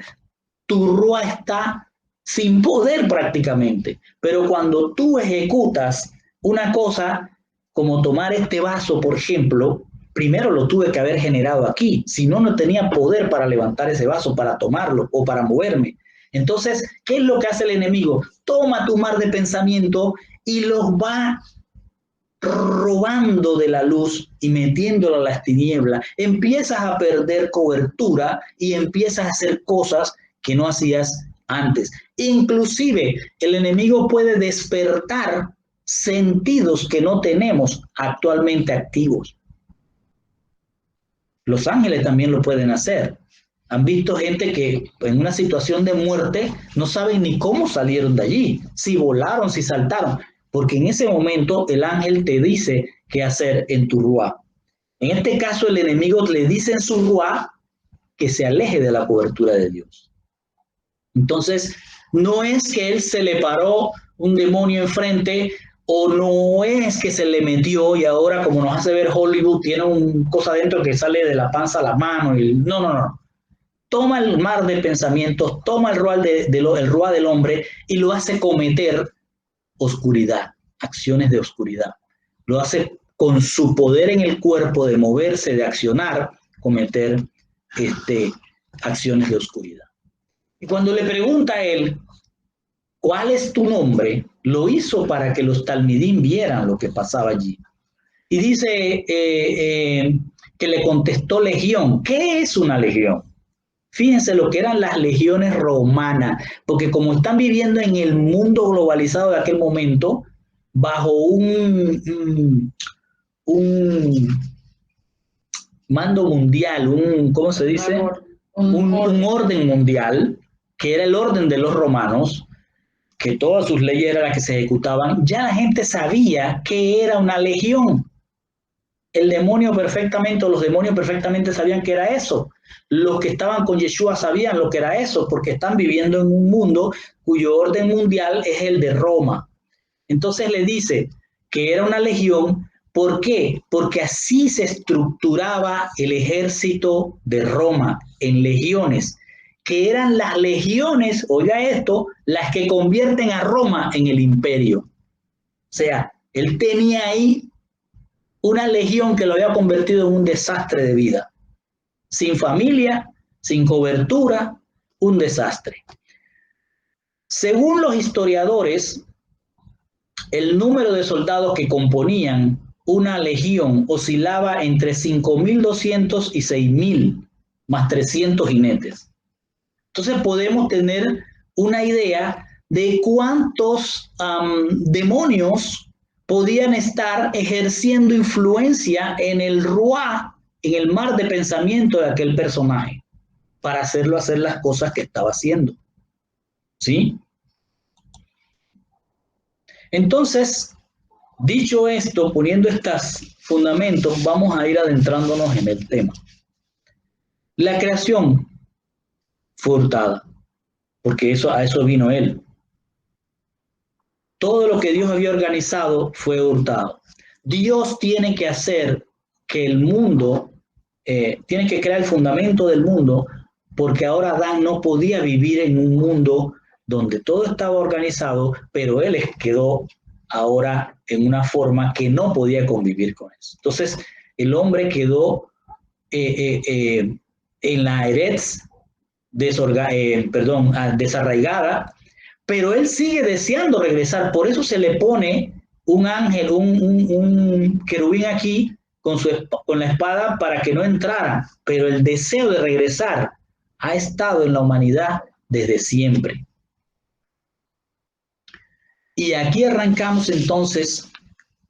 tu ruah está sin poder prácticamente. Pero cuando tú ejecutas una cosa, como tomar este vaso, por ejemplo, primero lo tuve que haber generado aquí, si no, no tenía poder para levantar ese vaso, para tomarlo o para moverme. Entonces, ¿qué es lo que hace el enemigo? Toma tu mar de pensamiento y los va robando de la luz y metiéndolo a las tinieblas. Empiezas a perder cobertura y empiezas a hacer cosas que no hacías antes. Inclusive, el enemigo puede despertar sentidos que no tenemos actualmente activos. Los ángeles también lo pueden hacer. Han visto gente que en una situación de muerte no saben ni cómo salieron de allí, si volaron, si saltaron, porque en ese momento el ángel te dice qué hacer en tu ruah. En este caso el enemigo le dice en su ruah que se aleje de la cobertura de Dios. Entonces no es que él se le paró un demonio enfrente o no es que se le metió y ahora, como nos hace ver Hollywood, tiene una cosa dentro que sale de la panza a la mano. No. Toma el mar de pensamientos, toma el ruá del hombre y lo hace cometer oscuridad, acciones de oscuridad. Lo hace con su poder en el cuerpo de moverse, de accionar, cometer acciones de oscuridad. Y cuando le pregunta a él, ¿cuál es tu nombre?, lo hizo para que los talmidim vieran lo que pasaba allí. Y dice que le contestó legión. ¿Qué es una legión? Fíjense lo que eran las legiones romanas, porque como están viviendo en el mundo globalizado de aquel momento, bajo un mando mundial, ¿cómo se dice? Un orden mundial, que era el orden de los romanos, que todas sus leyes eran las que se ejecutaban. Ya la gente sabía que era una legión. El demonio perfectamente, o los demonios perfectamente sabían que era eso. Los que estaban con Yeshua sabían lo que era eso, porque están viviendo en un mundo cuyo orden mundial es el de Roma. Entonces le dice que era una legión. ¿Por qué? Porque así se estructuraba el ejército de Roma, en legiones, que eran las legiones, oiga esto, las que convierten a Roma en el imperio. O sea, él tenía ahí una legión que lo había convertido en un desastre de vida. Sin familia, sin cobertura, un desastre. Según los historiadores, el número de soldados que componían una legión oscilaba entre 5.200 y 6.000, más 300 jinetes. Entonces podemos tener una idea de cuántos demonios podían estar ejerciendo influencia en el ruá, en el mar de pensamiento de aquel personaje, para hacerlo hacer las cosas que estaba haciendo. ¿Sí? Entonces, dicho esto, poniendo estos fundamentos, vamos a ir adentrándonos en el tema. La creación fue hurtada, porque a eso vino él. Todo lo que Dios había organizado fue hurtado. Dios tiene que hacer que el mundo, tiene que crear el fundamento del mundo, porque ahora Adán no podía vivir en un mundo donde todo estaba organizado, pero él quedó ahora en una forma que no podía convivir con eso. Entonces, el hombre quedó en la eretz desarraigada, pero él sigue deseando regresar. Por eso se le pone un ángel, un querubín aquí con la espada para que no entrara. Pero el deseo de regresar ha estado en la humanidad desde siempre. Y aquí arrancamos entonces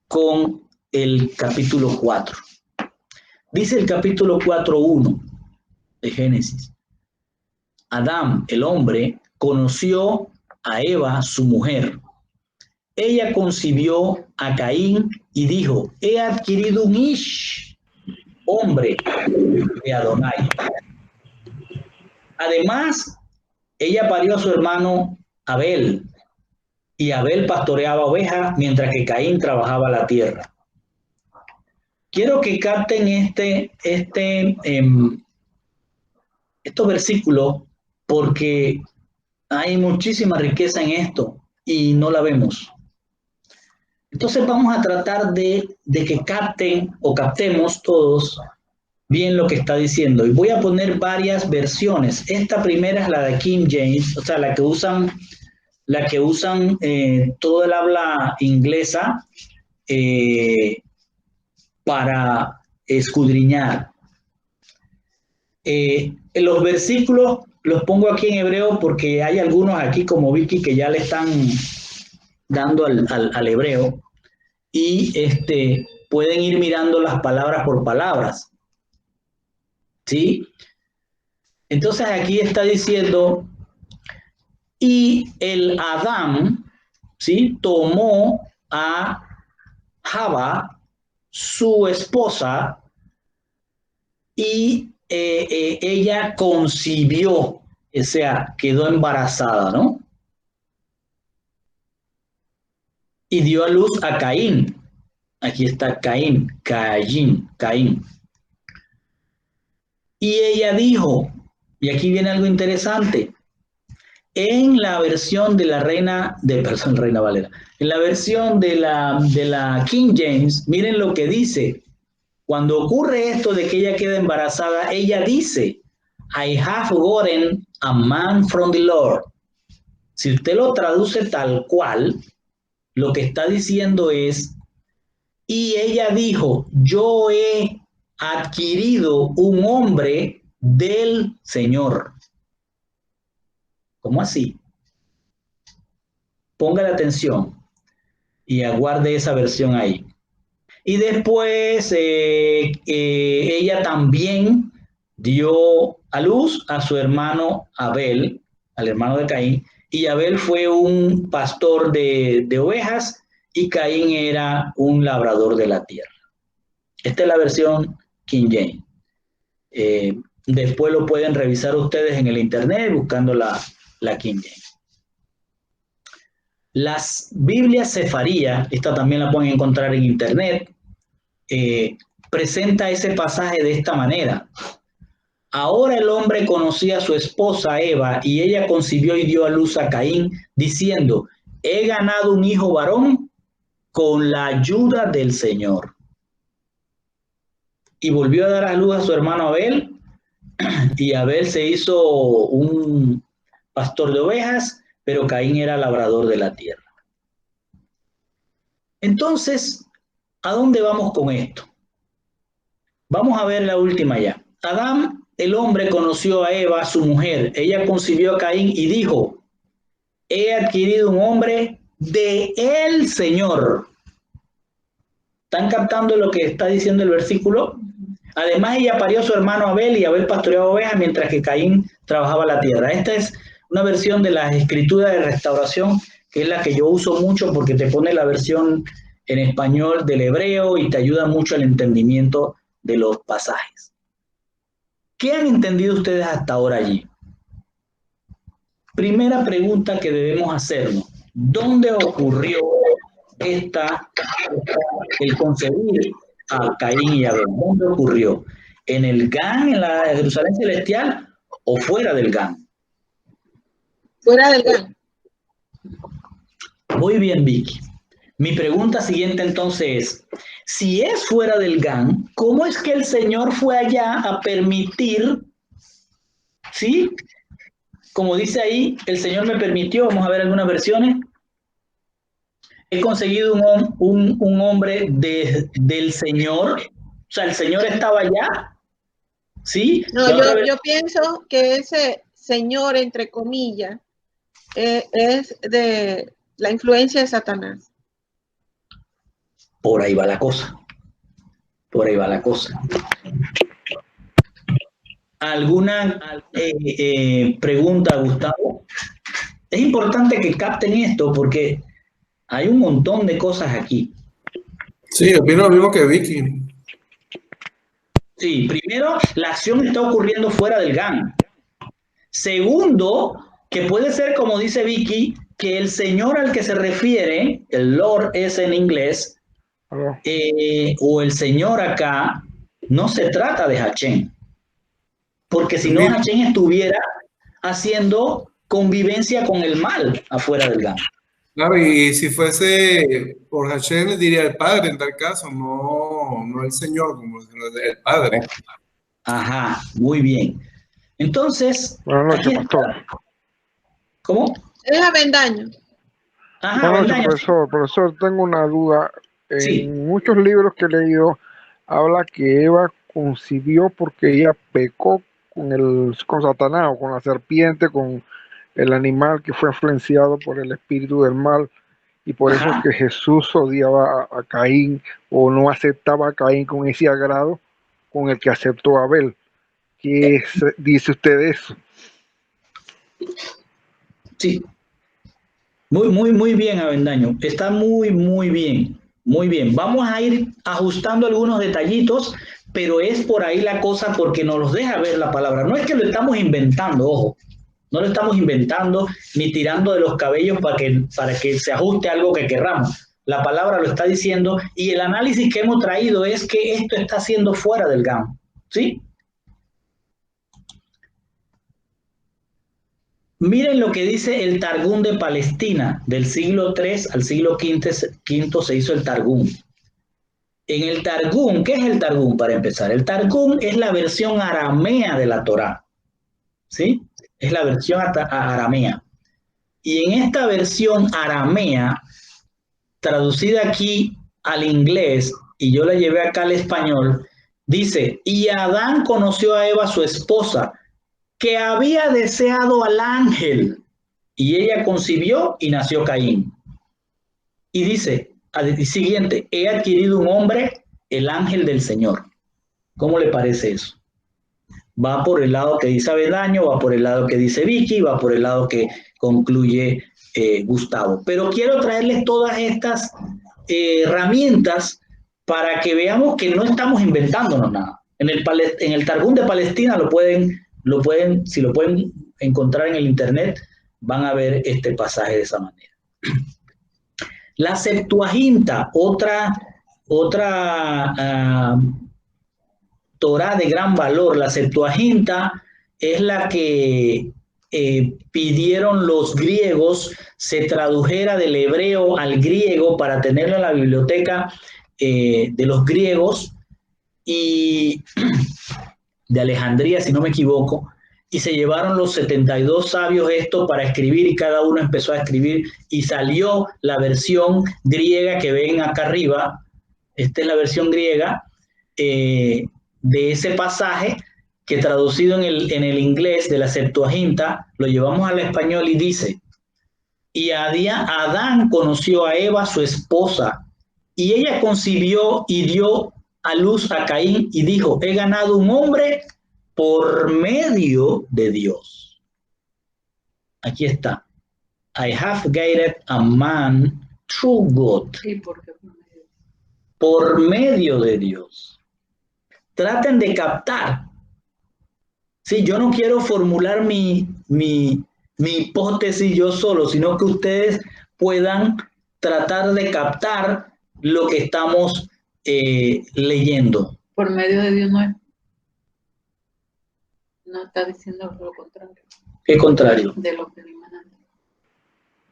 con el capítulo 4. Dice el capítulo 4:1 de Génesis. Adán, el hombre, conoció a Eva, su mujer. Ella concibió a Caín y dijo: he adquirido un Ish, hombre de Adonai. Además, ella parió a su hermano Abel, y Abel pastoreaba ovejas mientras que Caín trabajaba la tierra. Quiero que capten estos versículos, porque hay muchísima riqueza en esto y no la vemos. Entonces vamos a tratar de que capten o captemos todos bien lo que está diciendo. Y voy a poner varias versiones. Esta primera es la de King James, o sea, la que usan todo el habla inglesa para escudriñar. Los versículos los pongo aquí en hebreo porque hay algunos aquí como Vicky que ya le están dando al hebreo y pueden ir mirando las palabras por palabras. ¿Sí? Entonces aquí está diciendo: y el Adán, ¿sí?, tomó a Java, su esposa, y ella concibió, o sea, quedó embarazada, ¿no? y dio a luz a Caín. Aquí está Caín. Y ella dijo, y aquí viene algo interesante, en la versión de la Reina Valera, en la versión de la King James, miren lo que dice. Cuando ocurre esto de que ella queda embarazada, ella dice, I have gotten a man from the Lord. Si usted lo traduce tal cual, lo que está diciendo es, y ella dijo, yo he adquirido un hombre del Señor. ¿Cómo así? Póngale atención y aguarde esa versión ahí. Y después ella también dio a luz a su hermano Abel, al hermano de Caín, y Abel fue un pastor de ovejas y Caín era un labrador de la tierra. Esta es la versión King James. Después lo pueden revisar ustedes en el internet buscando la King James. Las Biblias Sefaría, esta también la pueden encontrar en internet, presenta ese pasaje de esta manera. Ahora el hombre conocía a su esposa Eva y ella concibió y dio a luz a Caín, diciendo, he ganado un hijo varón con la ayuda del Señor. Y volvió a dar a luz a su hermano Abel, y Abel se hizo un pastor de ovejas, pero Caín era labrador de la tierra. Entonces, ¿a dónde vamos con esto? Vamos a ver la última ya. Adán, el hombre, conoció a Eva, su mujer. Ella concibió a Caín y dijo, he adquirido un hombre de el Señor. ¿Están captando lo que está diciendo el versículo? Además, ella parió a su hermano Abel y Abel pastoreaba ovejas mientras que Caín trabajaba la tierra. Esta es una versión de las Escrituras de Restauración, que es la que yo uso mucho porque te pone la versión en español del hebreo y te ayuda mucho al entendimiento de los pasajes. ¿Qué han entendido ustedes hasta ahora allí? Primera pregunta que debemos hacernos. ¿Dónde ocurrió el concebir a Caín y Abel? ¿Dónde ocurrió? ¿En el Gan, en la Jerusalén celestial o fuera del Gan? Fuera del Gan. Muy bien, Vicky. Mi pregunta siguiente entonces es, si es fuera del Gan, ¿cómo es que el Señor fue allá a permitir, sí? Como dice ahí, el Señor me permitió, vamos a ver algunas versiones, he conseguido un hombre del Señor, o sea, el Señor estaba allá, ¿sí? No, yo pienso que ese Señor, entre comillas, es de la influencia de Satanás. Por ahí va la cosa. Por ahí va la cosa. ¿Alguna pregunta, Gustavo? Es importante que capten esto porque hay un montón de cosas aquí. Sí, opino lo mismo que Vicky. Sí, primero, la acción está ocurriendo fuera del GAN. Segundo, que puede ser, como dice Vicky, que el Señor al que se refiere, el Lord es en inglés, o el Señor acá, no se trata de Hachén. Porque si no, Hachén estuviera haciendo convivencia con el mal afuera del GAN. Claro, y si fuese por Hachén, le diría el Padre en tal caso, no el Señor, como el Padre. Ajá, muy bien. Entonces, buenas noches, pastor. ¿Cómo? Es Avendaño. Ajá, buenas noches, Avendaño. profesor, tengo una duda. En sí. muchos libros que he leído, habla que Eva concibió porque ella pecó con Satanás o con la serpiente, con el animal que fue influenciado por el espíritu del mal, y por eso es que Jesús odiaba a Caín o no aceptaba a Caín con ese agrado con el que aceptó a Abel. ¿Qué dice usted de eso? Sí. Muy bien, Avendaño. Está muy bien. Muy bien. Vamos a ir ajustando algunos detallitos, pero es por ahí la cosa porque nos los deja ver la palabra. No es que lo estamos inventando, ojo. No lo estamos inventando ni tirando de los cabellos para que se ajuste a algo que querramos. La palabra lo está diciendo y el análisis que hemos traído es que esto está siendo fuera del GAM, ¿sí? Miren lo que dice el Targum de Palestina. Del siglo III al siglo V se hizo el Targum. En el Targum, ¿qué es el Targum para empezar? El Targum es la versión aramea de la Torá, ¿sí? Es la versión aramea. Y en esta versión aramea, traducida aquí al inglés, y yo la llevé acá al español, dice, y Adán conoció a Eva, su esposa, que había deseado al ángel, y ella concibió y nació Caín. Y dice, al siguiente, he adquirido un hombre, el ángel del Señor. ¿Cómo le parece eso? Va por el lado que dice Avendaño, va por el lado que dice Vicky, va por el lado que concluye Gustavo. Pero quiero traerles todas estas herramientas para que veamos que no estamos inventándonos nada. En el Targum de Palestina si lo pueden encontrar en el internet, van a ver este pasaje de esa manera. La Septuaginta, otra Torá de gran valor. La Septuaginta es la que pidieron los griegos se tradujera del hebreo al griego para tenerla en la biblioteca de los griegos y de Alejandría, si no me equivoco, y se llevaron los 72 sabios esto para escribir y cada uno empezó a escribir y salió la versión griega que ven acá arriba. Esta es la versión griega de ese pasaje que traducido en el inglés de la Septuaginta lo llevamos al español y dice, y Adán conoció a Eva, su esposa, y ella concibió y dio a luz a Caín y dijo, he ganado un hombre por medio de Dios. Aquí está. I have gained a man through God. Por medio de Dios. Traten de captar. Sí, yo no quiero formular mi hipótesis yo solo, sino que ustedes puedan tratar de captar lo que estamos leyendo. Por medio de Dios no está diciendo lo contrario. ¿Qué contrario? De lo que vimos antes.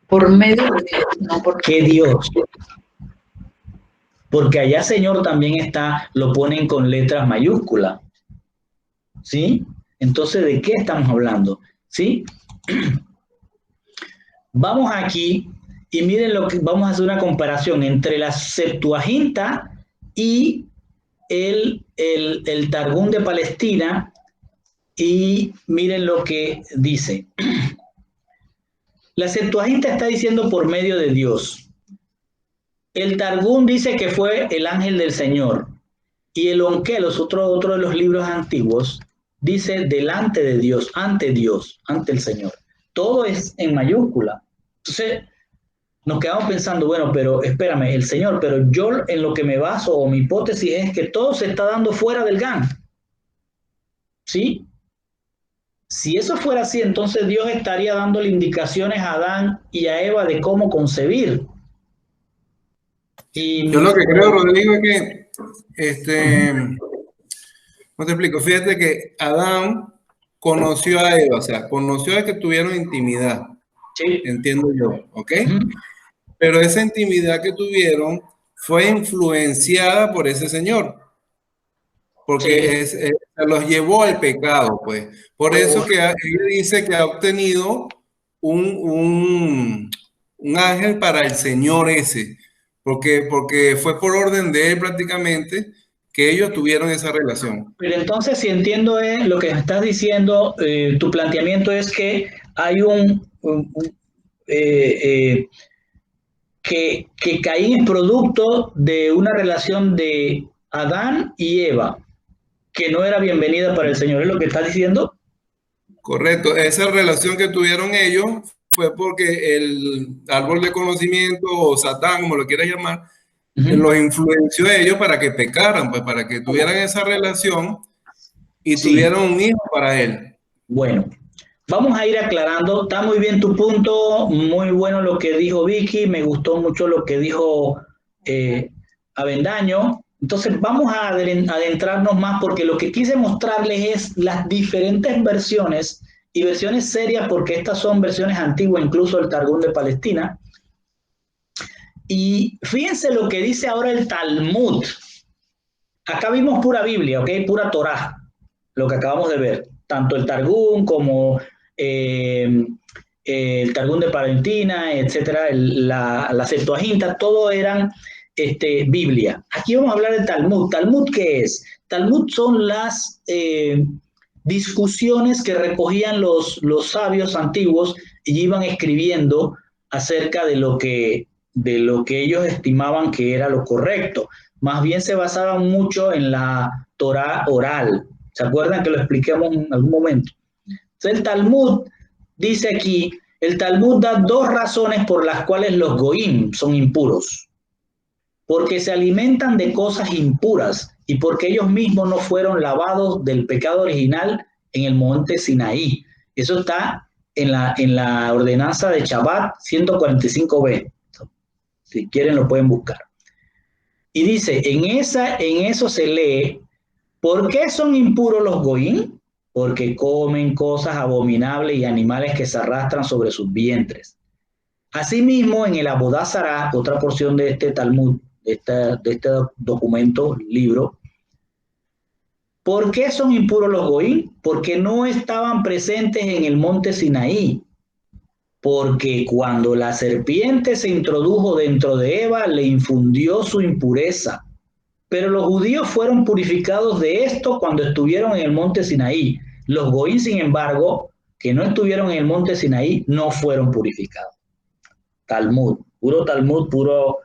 Por medio de Dios, no por ¿qué Dios? Porque allá Señor también está, lo ponen con letras mayúsculas. ¿Sí? Entonces, ¿de qué estamos hablando? ¿Sí? Vamos aquí y miren lo que vamos a hacer una comparación entre la Septuaginta y el Targum de Palestina y miren lo que dice. La Septuaginta está diciendo por medio de Dios. El Targum dice que fue el ángel del Señor. Y el Onkelos, otro de los libros antiguos, dice delante de Dios, ante el Señor. Todo es en mayúscula. Entonces, nos quedamos pensando, bueno, pero espérame, el Señor, pero yo en lo que me baso o mi hipótesis es que todo se está dando fuera del GAN. ¿Sí? Si eso fuera así, entonces Dios estaría dándole indicaciones a Adán y a Eva de cómo concebir. Y yo lo que creo, Rodrigo, es que, ¿cómo te explico? Fíjate que Adán conoció a Eva, o sea, conoció a que tuvieron intimidad. Sí. Entiendo yo, ¿ok? Pero esa intimidad que tuvieron fue influenciada por ese señor. Porque se los llevó al pecado, pues. Por eso que ella dice que ha obtenido un ángel para el Señor ese. Porque fue por orden de él prácticamente que ellos tuvieron esa relación. Pero entonces, si entiendo lo que estás diciendo, tu planteamiento es que hay que Caín es producto de una relación de Adán y Eva, que no era bienvenida para el Señor. ¿Es lo que estás diciendo? Correcto. Esa relación que tuvieron ellos fue porque el árbol de conocimiento, o Satán, como lo quieras llamar, los influenció a ellos para que pecaran, pues para que tuvieran esa relación y tuvieran un hijo para él. Bueno, vamos a ir aclarando. Está muy bien tu punto, muy bueno lo que dijo Vicky, me gustó mucho lo que dijo Avendaño. Entonces vamos a adentrarnos más porque lo que quise mostrarles es las diferentes versiones y versiones serias, porque estas son versiones antiguas, incluso el Targum de Palestina. Y fíjense lo que dice ahora el Talmud. Acá vimos pura Biblia, ¿ok? Pura Torá, lo que acabamos de ver. Tanto el Targum como el Targum de Palestina, etcétera, la Septuaginta, todo eran Biblia. Aquí vamos a hablar del Talmud. ¿Talmud qué es? Talmud son las discusiones que recogían los sabios antiguos y iban escribiendo acerca de lo que ellos estimaban que era lo correcto. Más bien se basaban mucho en la Torá oral. ¿Se acuerdan que lo expliquemos en algún momento? Entonces el Talmud dice aquí, el Talmud da dos razones por las cuales los goim son impuros. Porque se alimentan de cosas impuras y porque ellos mismos no fueron lavados del pecado original en el monte Sinaí. Eso está en la ordenanza de Shabbat 145b. Si quieren lo pueden buscar. Y dice, en eso se lee, ¿por qué son impuros los goín? Porque comen cosas abominables y animales que se arrastran sobre sus vientres. Asimismo, en el Abodá Zará, otra porción de este Talmud, de este documento, libro, ¿por qué son impuros los goín? Porque no estaban presentes en el monte Sinaí. Porque cuando la serpiente se introdujo dentro de Eva, le infundió su impureza. Pero los judíos fueron purificados de esto cuando estuvieron en el monte Sinaí. Los goín, sin embargo, que no estuvieron en el monte Sinaí, no fueron purificados. Talmud, puro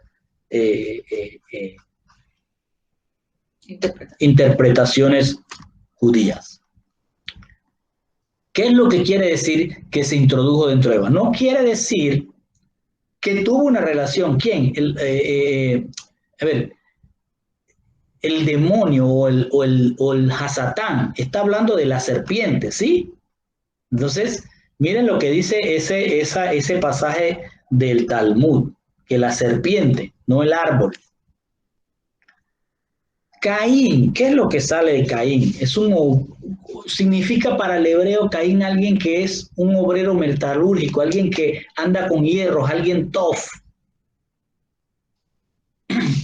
interpretaciones judías. ¿Qué es lo que quiere decir que se introdujo dentro de Eva? No quiere decir que tuvo una relación. ¿Quién? El demonio o el Hasatán está hablando de la serpiente, ¿sí? Entonces, miren lo que dice ese pasaje del Talmud, que la serpiente, no el árbol. Caín, ¿qué es lo que sale de Caín? Significa para el hebreo Caín alguien que es un obrero metalúrgico, alguien que anda con hierros, alguien tough.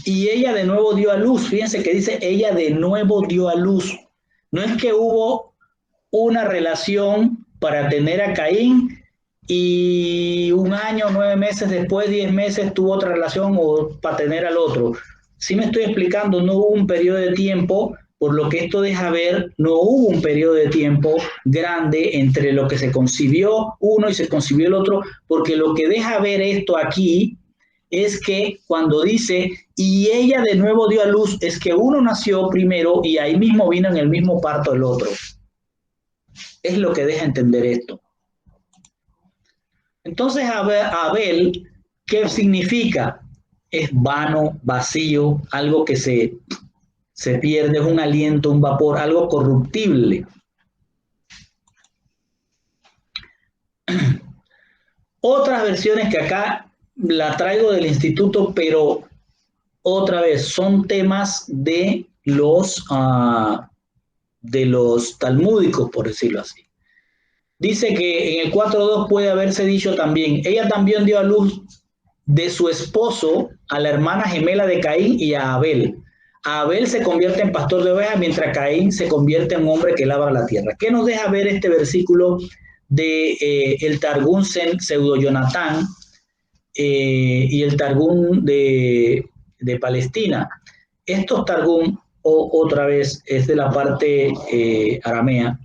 Y ella de nuevo dio a luz, fíjense que dice ella de nuevo dio a luz. No es que hubo una relación para tener a Caín y 1 año, 9 meses después, 10 meses tuvo otra relación o para tener al otro. Si me estoy explicando, no hubo un periodo de tiempo, por lo que esto deja ver, no hubo un periodo de tiempo grande entre lo que se concibió uno y se concibió el otro, porque lo que deja ver esto aquí es que cuando dice, y ella de nuevo dio a luz, es que uno nació primero y ahí mismo vino en el mismo parto el otro. Es lo que deja entender esto. Entonces, Abel, ¿qué significa? Es vano, vacío, algo que se pierde, es un aliento, un vapor, algo corruptible. Otras versiones que acá la traigo del instituto, pero otra vez son temas de los talmúdicos, por decirlo así. Dice que en el 4.2 puede haberse dicho también, ella también dio a luz de su esposo a la hermana gemela de Caín y a Abel. Abel se convierte en pastor de ovejas, mientras Caín se convierte en un hombre que labra la tierra. ¿Qué nos deja ver este versículo de el Targum Pseudo-Jonatán y el Targum de Palestina? Estos Targum, otra vez, es de la parte aramea,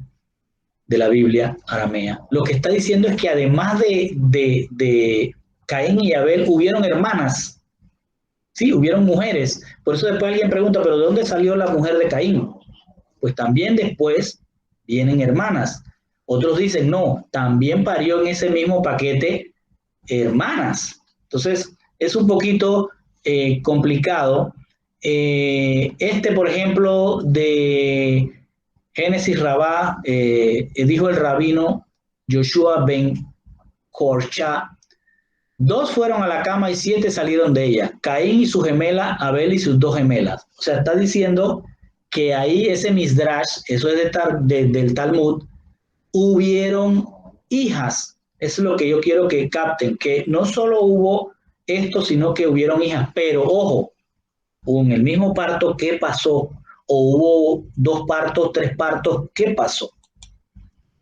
de la Biblia aramea. Lo que está diciendo es que además de Caín y Abel, hubieron hermanas. Sí, hubieron mujeres. Por eso después alguien pregunta, ¿pero de dónde salió la mujer de Caín? Pues también después vienen hermanas. Otros dicen, no, también parió en ese mismo paquete hermanas. Entonces, es un poquito complicado. Por ejemplo, de Génesis Rabá, dijo el rabino Joshua ben Korcha. 2 fueron a la cama y 7 salieron de ella. Caín y su gemela, Abel y sus 2 gemelas. O sea, está diciendo que ahí ese Misdrash, eso es del Talmud, hubieron hijas. Eso es lo que yo quiero que capten, que no solo hubo esto, sino que hubieron hijas. Pero, ojo, hubo en el mismo parto, ¿qué pasó? O hubo 2 partos, 3 partos, ¿qué pasó?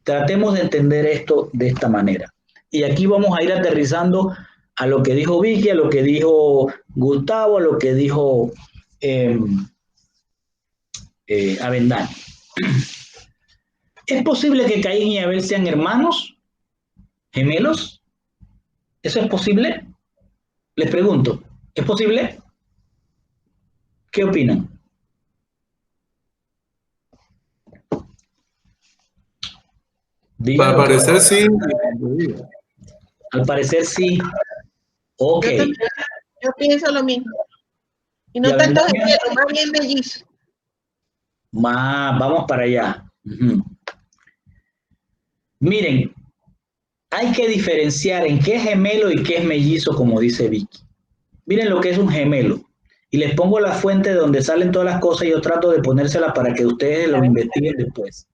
Tratemos de entender esto de esta manera. Y aquí vamos a ir aterrizando a lo que dijo Vicky, a lo que dijo Gustavo, a lo que dijo Avendaño. ¿Es posible que Caín y Abel sean hermanos? ¿Gemelos? ¿Eso es posible? Les pregunto, ¿es posible? ¿Qué opinan? Al parecer sí. Al parecer sí. Ok. Yo pienso lo mismo. Y no tanto gemelos, más bien mellizos. Vamos para allá. Miren, hay que diferenciar en qué es gemelo y qué es mellizo, como dice Vicky. Miren lo que es un gemelo. Y les pongo la fuente de donde salen todas las cosas y yo trato de ponérsela para que ustedes lo investiguen después.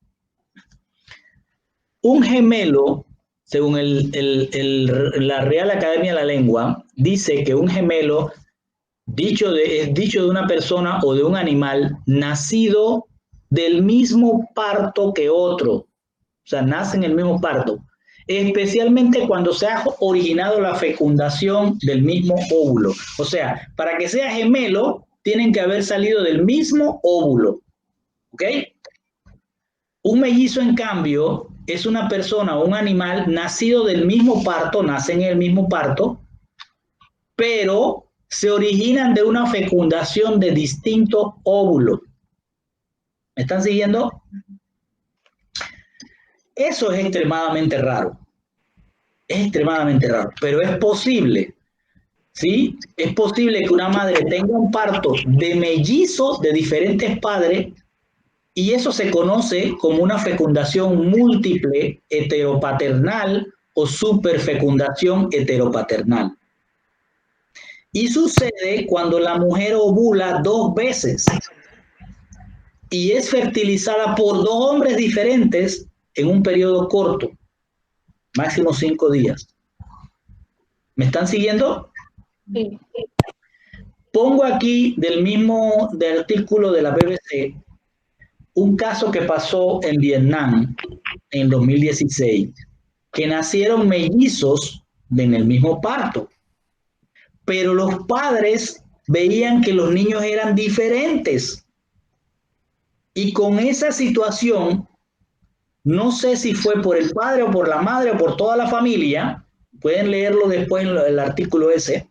Un gemelo, según la Real Academia de la Lengua, dice que un gemelo es dicho de una persona o de un animal nacido del mismo parto que otro. O sea, nace en el mismo parto. Especialmente cuando se ha originado la fecundación del mismo óvulo. O sea, para que sea gemelo, tienen que haber salido del mismo óvulo. ¿Ok? Un mellizo, en cambio, es una persona o un animal nacido del mismo parto, nace en el mismo parto, pero se originan de una fecundación de distintos óvulos. ¿Me están siguiendo? Eso es extremadamente raro. Es extremadamente raro, pero es posible. ¿Sí? Es posible que una madre tenga un parto de mellizos de diferentes padres y eso se conoce como una fecundación múltiple heteropaternal o superfecundación heteropaternal. Y sucede cuando la mujer ovula 2 veces y es fertilizada por 2 hombres diferentes en un periodo corto, máximo 5 días. ¿Me están siguiendo? Sí. Pongo aquí del artículo de la BBC un caso que pasó en Vietnam en 2016, que nacieron mellizos en el mismo parto, pero los padres veían que los niños eran diferentes. Y con esa situación, no sé si fue por el padre o por la madre o por toda la familia, pueden leerlo después en el artículo ese,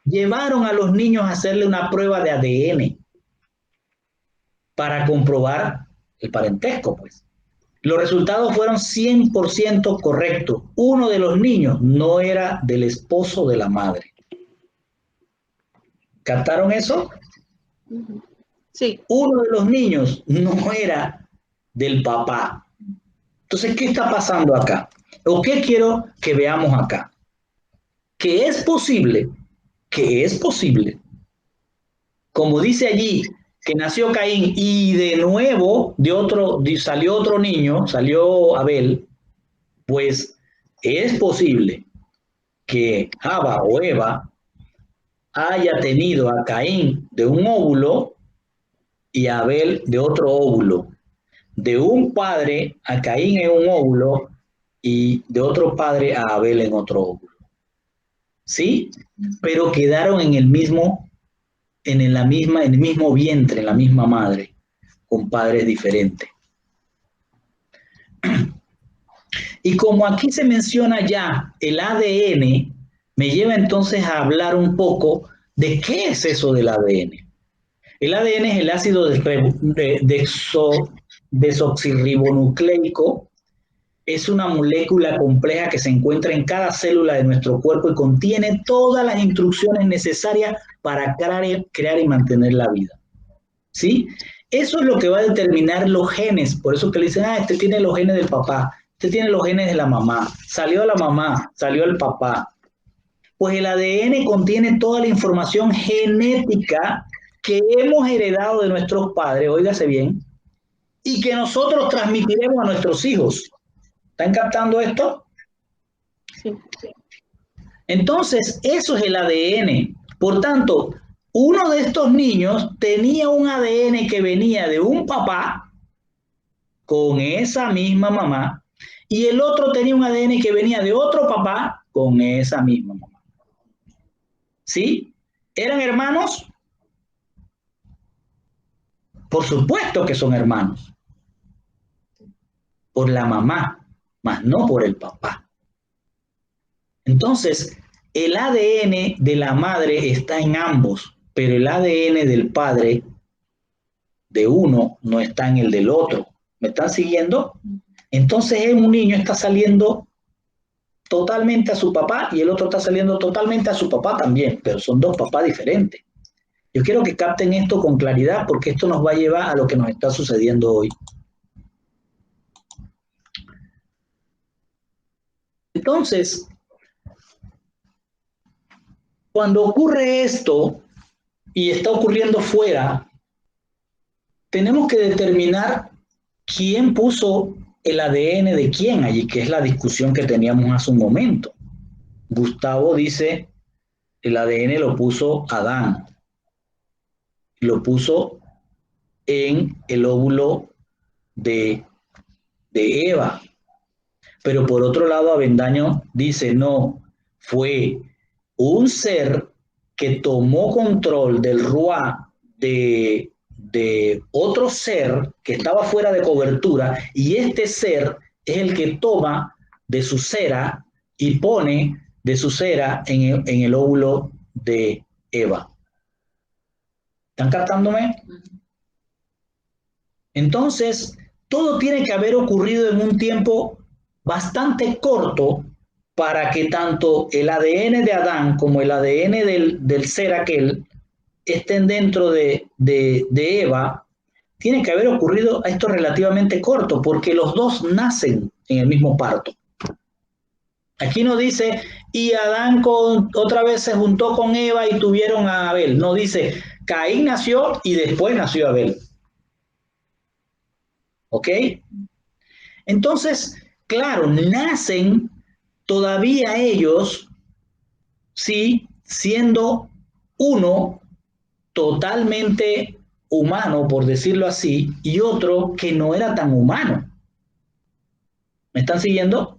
llevaron a los niños a hacerle una prueba de ADN para comprobar el parentesco, pues. Los resultados fueron 100% correctos. Uno de los niños no era del esposo de la madre. ¿Captaron eso? Sí. Uno de los niños no era del papá. Entonces, ¿qué está pasando acá? ¿O qué quiero que veamos acá? Que es posible, como dice allí, que nació Caín y de nuevo salió otro niño, salió Abel, pues es posible que Java o Eva haya tenido a Caín de un óvulo y a Abel de otro óvulo. De un padre a Caín en un óvulo y de otro padre a Abel en otro óvulo. ¿Sí? Pero quedaron en el mismo vientre, en la misma madre, con padres diferentes. Y como aquí se menciona ya el ADN, me lleva entonces a hablar un poco de qué es eso del ADN. El ADN es el ácido desoxirribonucleico. Es una molécula compleja que se encuentra en cada célula de nuestro cuerpo y contiene todas las instrucciones necesarias para crear y mantener la vida. ¿Sí? Eso es lo que va a determinar los genes. Por eso que le dicen, este tiene los genes del papá, usted tiene los genes de la mamá, salió la mamá, salió el papá. Pues el ADN contiene toda la información genética que hemos heredado de nuestros padres, óigase bien, y que nosotros transmitiremos a nuestros hijos. ¿Están captando esto? Sí. Entonces, eso es el ADN. Por tanto, uno de estos niños tenía un ADN que venía de un papá con esa misma mamá, y el otro tenía un ADN que venía de otro papá con esa misma mamá. ¿Sí? ¿Eran hermanos? Por supuesto que son hermanos. Por la mamá, mas no por el papá. Entonces, el ADN de la madre está en ambos, pero el ADN del padre de uno no está en el del otro. ¿Me están siguiendo? Entonces, un niño está saliendo totalmente a su papá y el otro está saliendo totalmente a su papá también, pero son dos papás diferentes. Yo quiero que capten esto con claridad porque esto nos va a llevar a lo que nos está sucediendo hoy. Entonces, cuando ocurre esto y está ocurriendo fuera, tenemos que determinar quién puso el ADN de quién allí, que es la discusión que teníamos hace un momento. Gustavo dice, el ADN lo puso Adán, lo puso en el óvulo de Eva. Pero por otro lado, Avendaño dice, no, fue un ser que tomó control del ruá de otro ser que estaba fuera de cobertura, y este ser es el que toma de su cera y pone de su cera en el óvulo de Eva. ¿Están captándome? Entonces, todo tiene que haber ocurrido en un tiempo bastante corto para que tanto el ADN de Adán como el ADN del ser aquel estén dentro de Eva. Tiene que haber ocurrido esto relativamente corto, porque los dos nacen en el mismo parto. Aquí no dice, y Adán otra vez se juntó con Eva y tuvieron a Abel. No dice, Caín nació y después nació Abel. ¿Ok? Entonces, claro, nacen todavía ellos, sí, siendo uno totalmente humano, por decirlo así, y otro que no era tan humano. ¿Me están siguiendo?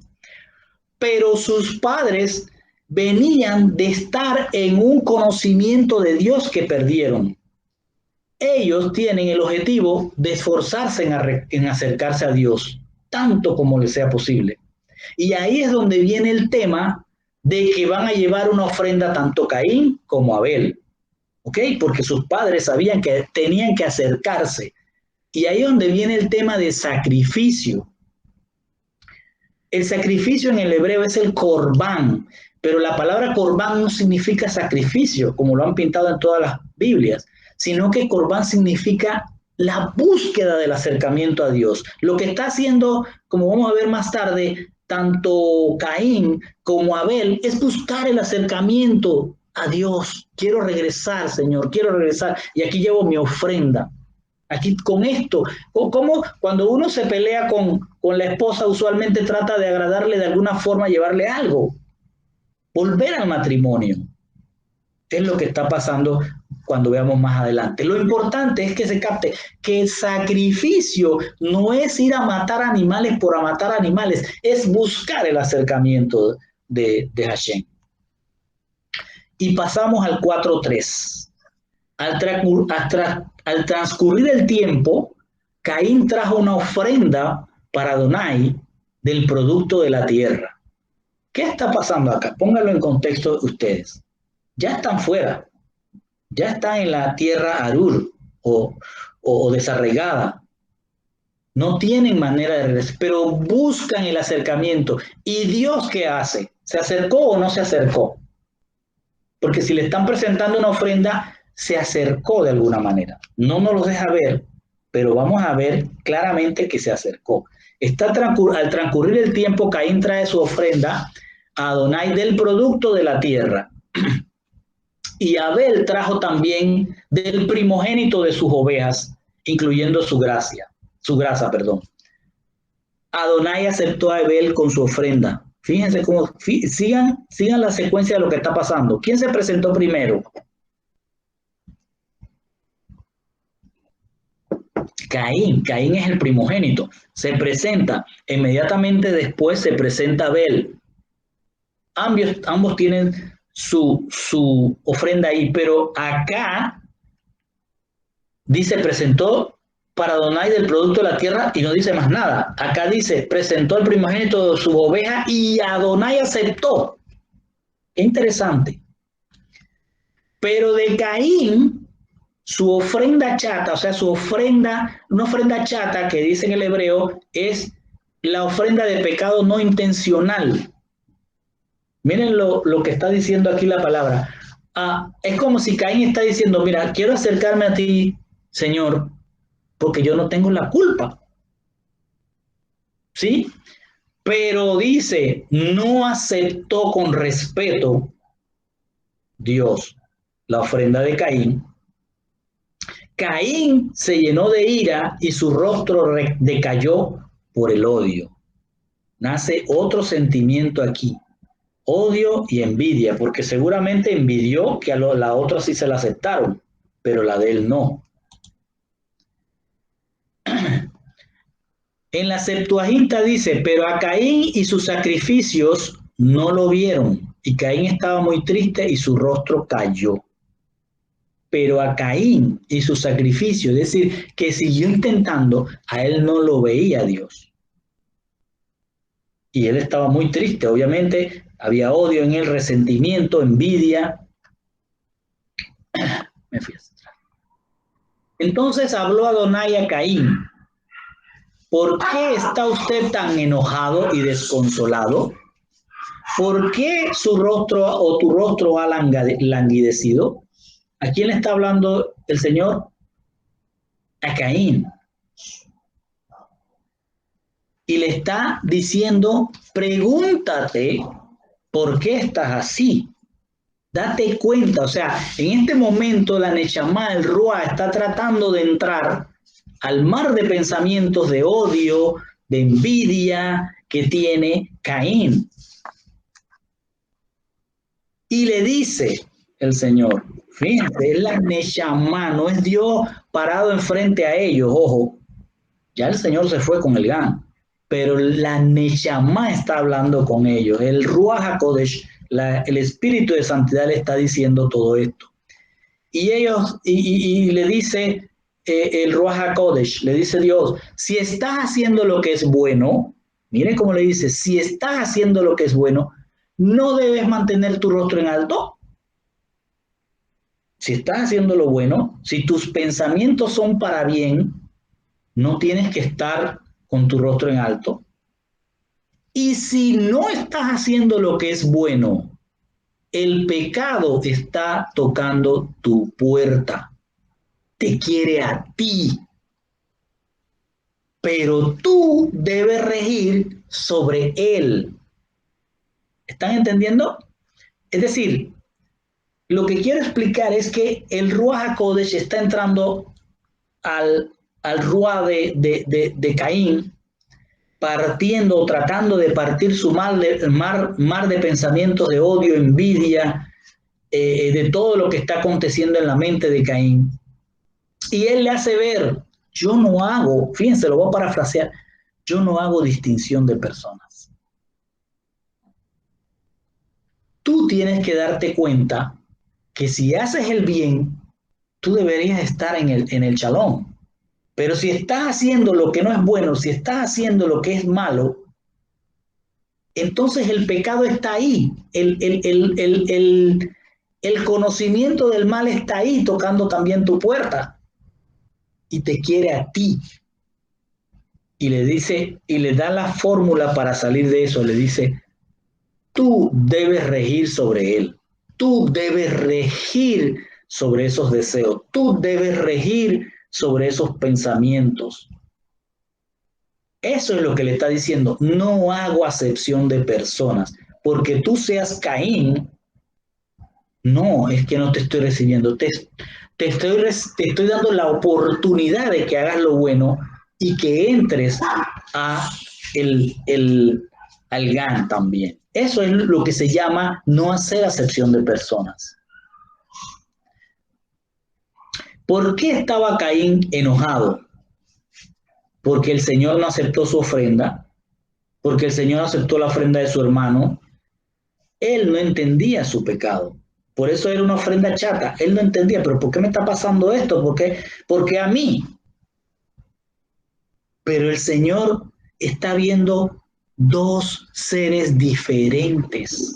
Pero sus padres venían de estar en un conocimiento de Dios que perdieron. Ellos tienen el objetivo de esforzarse en acercarse a Dios, tanto como les sea posible. Y ahí es donde viene el tema de que van a llevar una ofrenda tanto Caín como Abel. ¿Ok? Porque sus padres sabían que tenían que acercarse. Y ahí es donde viene el tema de sacrificio. El sacrificio en el hebreo es el corbán, pero la palabra corbán no significa sacrificio, como lo han pintado en todas las Biblias, sino que corbán significa la búsqueda del acercamiento a Dios. Lo que está haciendo, como vamos a ver más tarde, tanto Caín como Abel, es buscar el acercamiento a Dios. Quiero regresar, Señor, quiero regresar. Y aquí llevo mi ofrenda. Aquí con esto, como cuando uno se pelea con la esposa, usualmente trata de agradarle de alguna forma, llevarle algo. Volver al matrimonio. Es lo que está pasando cuando veamos más adelante. Lo importante es que se capte que el sacrificio no es ir a matar animales por matar animales, es buscar el acercamiento de Hashem. Y pasamos al 4.3. Al transcurrir el tiempo, Caín trajo una ofrenda para Adonai del producto de la tierra. ¿Qué está pasando acá? Pónganlo en contexto ustedes. Ya están fuera, ya están en la tierra arur o desarraigada. No tienen manera de regresar, pero buscan el acercamiento. ¿Y Dios qué hace? ¿Se acercó o no se acercó? Porque si le están presentando una ofrenda, se acercó de alguna manera. No nos lo deja ver, pero vamos a ver claramente que se acercó. Al transcurrir el tiempo, Caín trae su ofrenda a Adonai del producto de la tierra. Y Abel trajo también del primogénito de sus ovejas, incluyendo su grasa, perdón. Adonai aceptó a Abel con su ofrenda. Fíjense cómo, sigan la secuencia de lo que está pasando. ¿Quién se presentó primero? Caín es el primogénito. Se presenta, inmediatamente después se presenta Abel. Ambos tienen su ofrenda ahí, pero acá dice presentó para Adonai del producto de la tierra y no dice más nada. Acá dice presentó el primogénito de su oveja y Adonai aceptó. Qué interesante. Pero de Caín, su ofrenda chata, o sea, una ofrenda chata que dice en el hebreo es la ofrenda de pecado no intencional. Miren lo que está diciendo aquí la palabra. Es como si Caín está diciendo, mira, quiero acercarme a ti, Señor, porque yo no tengo la culpa. ¿Sí? Pero dice, no aceptó con respeto Dios la ofrenda de Caín. Caín se llenó de ira y su rostro decayó por el odio. Nace otro sentimiento aquí. Odio y envidia, porque seguramente envidió que a la otra sí se la aceptaron, pero la de él no. En la Septuaginta dice, pero a Caín y sus sacrificios no lo vieron, y Caín estaba muy triste y su rostro cayó. Pero a Caín y su sacrificio, es decir, que siguió intentando, a él no lo veía Dios. Y él estaba muy triste, obviamente. Había odio en él, resentimiento, envidia. Me fui atrás. Entonces habló Adonai a Caín. ¿Por qué está usted tan enojado y desconsolado? ¿Por qué su rostro o tu rostro ha languidecido? ¿A quién le está hablando el Señor? A Caín. Y le está diciendo, pregúntate ¿por qué estás así? Date cuenta, o sea, en este momento la Neshama, el Ruah, está tratando de entrar al mar de pensamientos de odio, de envidia que tiene Caín. Y le dice el Señor, fíjense, es la Neshama, no es Dios parado enfrente a ellos, ojo, ya el Señor se fue con el Gan. Pero la Neshama está hablando con ellos. El Ruach HaKodesh, el Espíritu de Santidad le está diciendo todo esto. Y ellos, y le dice el Ruach HaKodesh, le dice Dios, si estás haciendo lo que es bueno, miren cómo le dice, si estás haciendo lo que es bueno, no debes mantener tu rostro en alto. Si estás haciendo lo bueno, si tus pensamientos son para bien, no tienes que estar con tu rostro en alto. Y si no estás haciendo lo que es bueno, el pecado está tocando tu puerta. Te quiere a ti. Pero tú debes regir sobre él. ¿Están entendiendo? Es decir, lo que quiero explicar es que el Ruach HaKodesh está entrando al Ruach de Caín, partiendo, tratando de partir su mar de pensamientos de odio, envidia, de todo lo que está aconteciendo en la mente de Caín. Y él le hace ver, yo no hago, fíjense, lo voy a parafrasear, yo no hago distinción de personas. Tú tienes que darte cuenta que si haces el bien, tú deberías estar en el shalom. Pero si estás haciendo lo que no es bueno, si estás haciendo lo que es malo, entonces el pecado está ahí. El conocimiento del mal está ahí, tocando también tu puerta. Y te quiere a ti. Y le dice, y le da la fórmula para salir de eso. Le dice, tú debes regir sobre él. Tú debes regir sobre esos deseos. Tú debes regir sobre esos pensamientos. Eso es lo que le está diciendo. No hago acepción de personas. Porque tú seas Caín, no, es que no te estoy recibiendo. Te estoy dando la oportunidad de que hagas lo bueno y que entres al GAN también. Eso es lo que se llama no hacer acepción de personas. ¿Por qué estaba Caín enojado? Porque el Señor no aceptó su ofrenda, porque el Señor aceptó la ofrenda de su hermano. Él no entendía su pecado. Por eso era una ofrenda chata. Él no entendía, pero ¿por qué me está pasando esto? Porque a mí. Pero el Señor está viendo dos seres diferentes.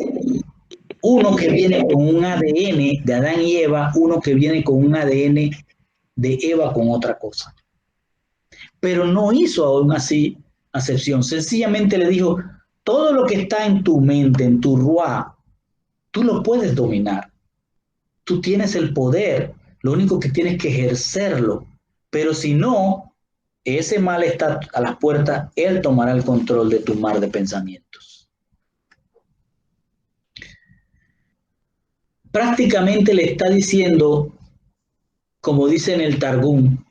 Uno que viene con un ADN de Adán y Eva, uno que viene con un ADN de Eva con otra cosa. Pero no hizo aún así acepción. Sencillamente le dijo, todo lo que está en tu mente, en tu ruá, tú lo puedes dominar. Tú tienes el poder. Lo único que tienes que ejercerlo. Pero si no, ese mal está a las puertas, él tomará el control de tu mar de pensamientos. Prácticamente le está diciendo, como dice en el Targum,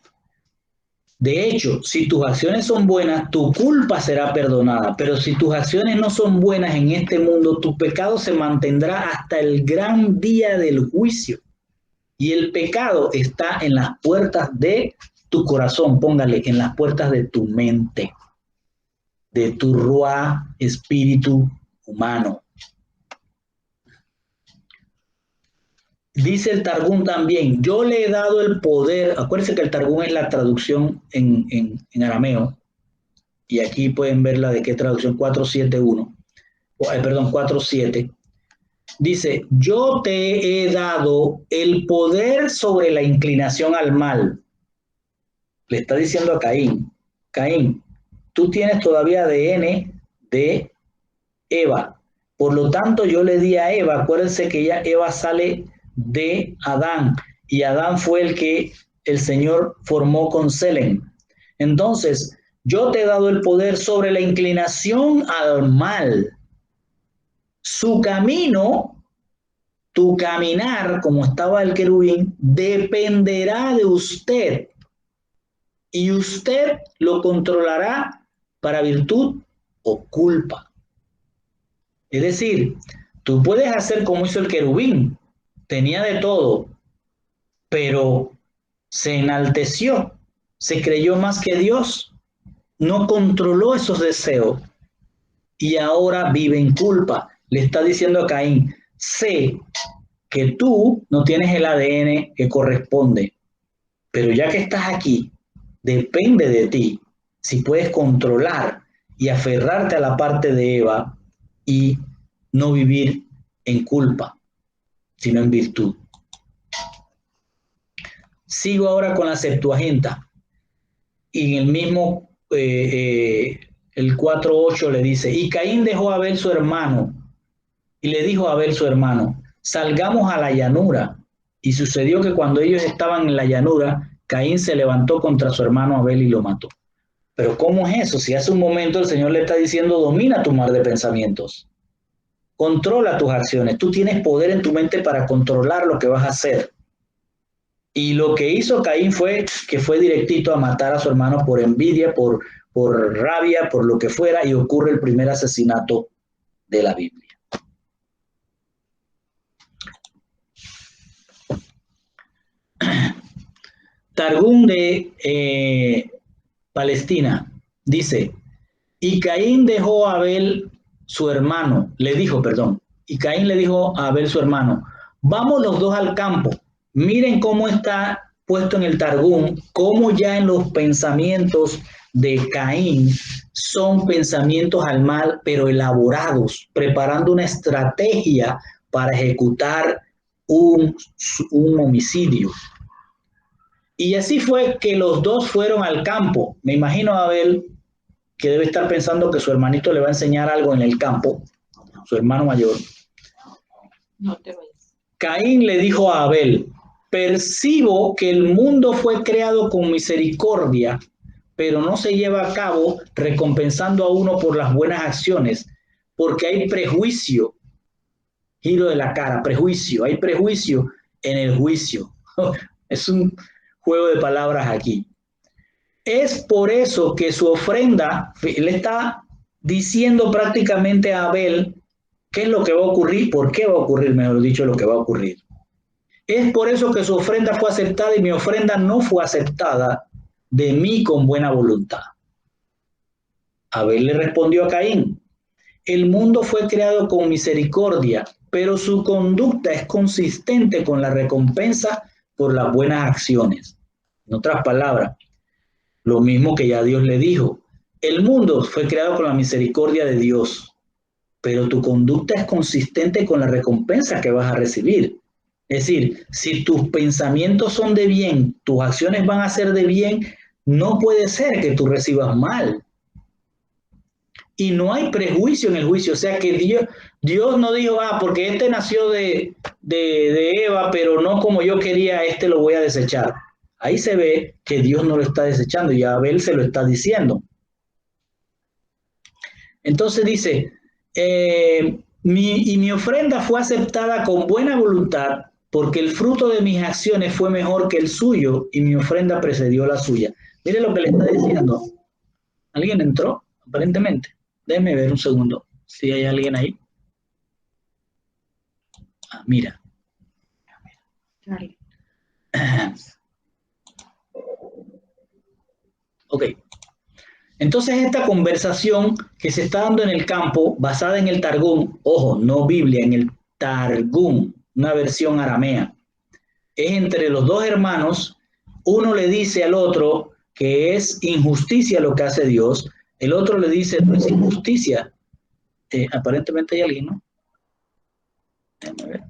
de hecho, si tus acciones son buenas, tu culpa será perdonada, pero si tus acciones no son buenas en este mundo, tu pecado se mantendrá hasta el gran día del juicio. Y el pecado está en las puertas de tu corazón, póngale, en las puertas de tu mente, de tu ruá, espíritu humano. Dice el Targum también, yo le he dado el poder, acuérdense que el Targum es la traducción en arameo, y aquí pueden ver la de qué traducción, 4.7. Dice, yo te he dado el poder sobre la inclinación al mal. Le está diciendo a Caín, Caín, tú tienes todavía ADN de Eva. Por lo tanto, yo le di a Eva, acuérdense que ya Eva sale de Adán, y Adán fue el que el Señor formó con Selem. Entonces, yo te he dado el poder sobre la inclinación al mal. Su camino, tu caminar, como estaba el querubín, dependerá de usted. Y usted lo controlará para virtud o culpa. Es decir, tú puedes hacer como hizo el querubín. Tenía de todo, pero se enalteció, se creyó más que Dios, no controló esos deseos y ahora vive en culpa. Le está diciendo a Caín, sé que tú no tienes el ADN que corresponde, pero ya que estás aquí, depende de ti si puedes controlar y aferrarte a la parte de Eva y no vivir en culpa, sino en virtud. Sigo ahora con la Septuaginta y en el mismo el 4.8 le dice, y Caín dejó a Abel su hermano y le dijo a Abel su hermano, salgamos a la llanura. Y sucedió que cuando ellos estaban en la llanura, Caín se levantó contra su hermano Abel y lo mató. Pero ¿cómo es eso? Si hace un momento el Señor le está diciendo, domina tu mar de pensamientos, controla tus acciones, tú tienes poder en tu mente para controlar lo que vas a hacer. Y lo que hizo Caín fue que fue directito a matar a su hermano por envidia, por rabia, por lo que fuera, y ocurre el primer asesinato de la Biblia. Targum de Palestina dice, y Caín dejó a Abel su hermano, y Caín le dijo a Abel su hermano, vamos los dos al campo. Miren cómo está puesto en el Targum, cómo ya en los pensamientos de Caín son pensamientos al mal, pero elaborados, preparando una estrategia para ejecutar un homicidio. Y así fue que los dos fueron al campo. Me imagino a Abel que debe estar pensando que su hermanito le va a enseñar algo en el campo, su hermano mayor. No te vayas. Caín le dijo a Abel, percibo que el mundo fue creado con misericordia pero no se lleva a cabo recompensando a uno por las buenas acciones, porque hay prejuicio, giro de la cara, prejuicio, hay prejuicio en el juicio. Es un juego de palabras aquí. Es por eso que su ofrenda, le está diciendo prácticamente a Abel qué es lo que va a ocurrir, por qué va a ocurrir, mejor dicho, lo que va a ocurrir. Es por eso que su ofrenda fue aceptada y mi ofrenda no fue aceptada de mí con buena voluntad. Abel le respondió a Caín: el mundo fue creado con misericordia, pero su conducta es consistente con la recompensa por las buenas acciones. En otras palabras, lo mismo que ya Dios le dijo: el mundo fue creado con la misericordia de Dios, pero tu conducta es consistente con la recompensa que vas a recibir. Es decir, si tus pensamientos son de bien, tus acciones van a ser de bien, no puede ser que tú recibas mal. Y no hay prejuicio en el juicio. O sea que Dios no dijo, porque este nació de Eva, pero no como yo quería, este lo voy a desechar. Ahí se ve que Dios no lo está desechando y Abel se lo está diciendo. Entonces dice, mi ofrenda fue aceptada con buena voluntad, porque el fruto de mis acciones fue mejor que el suyo y mi ofrenda precedió la suya. Mire lo que le está diciendo. ¿Alguien entró? Aparentemente. Déjeme ver un segundo si hay alguien ahí. Mira. Ok. Entonces esta conversación que se está dando en el campo, basada en el Targum, ojo, no Biblia, en el Targum, una versión aramea, es entre los dos hermanos. Uno le dice al otro que es injusticia lo que hace Dios, el otro le dice no es injusticia. Aparentemente hay alguien, ¿no? Déjame ver.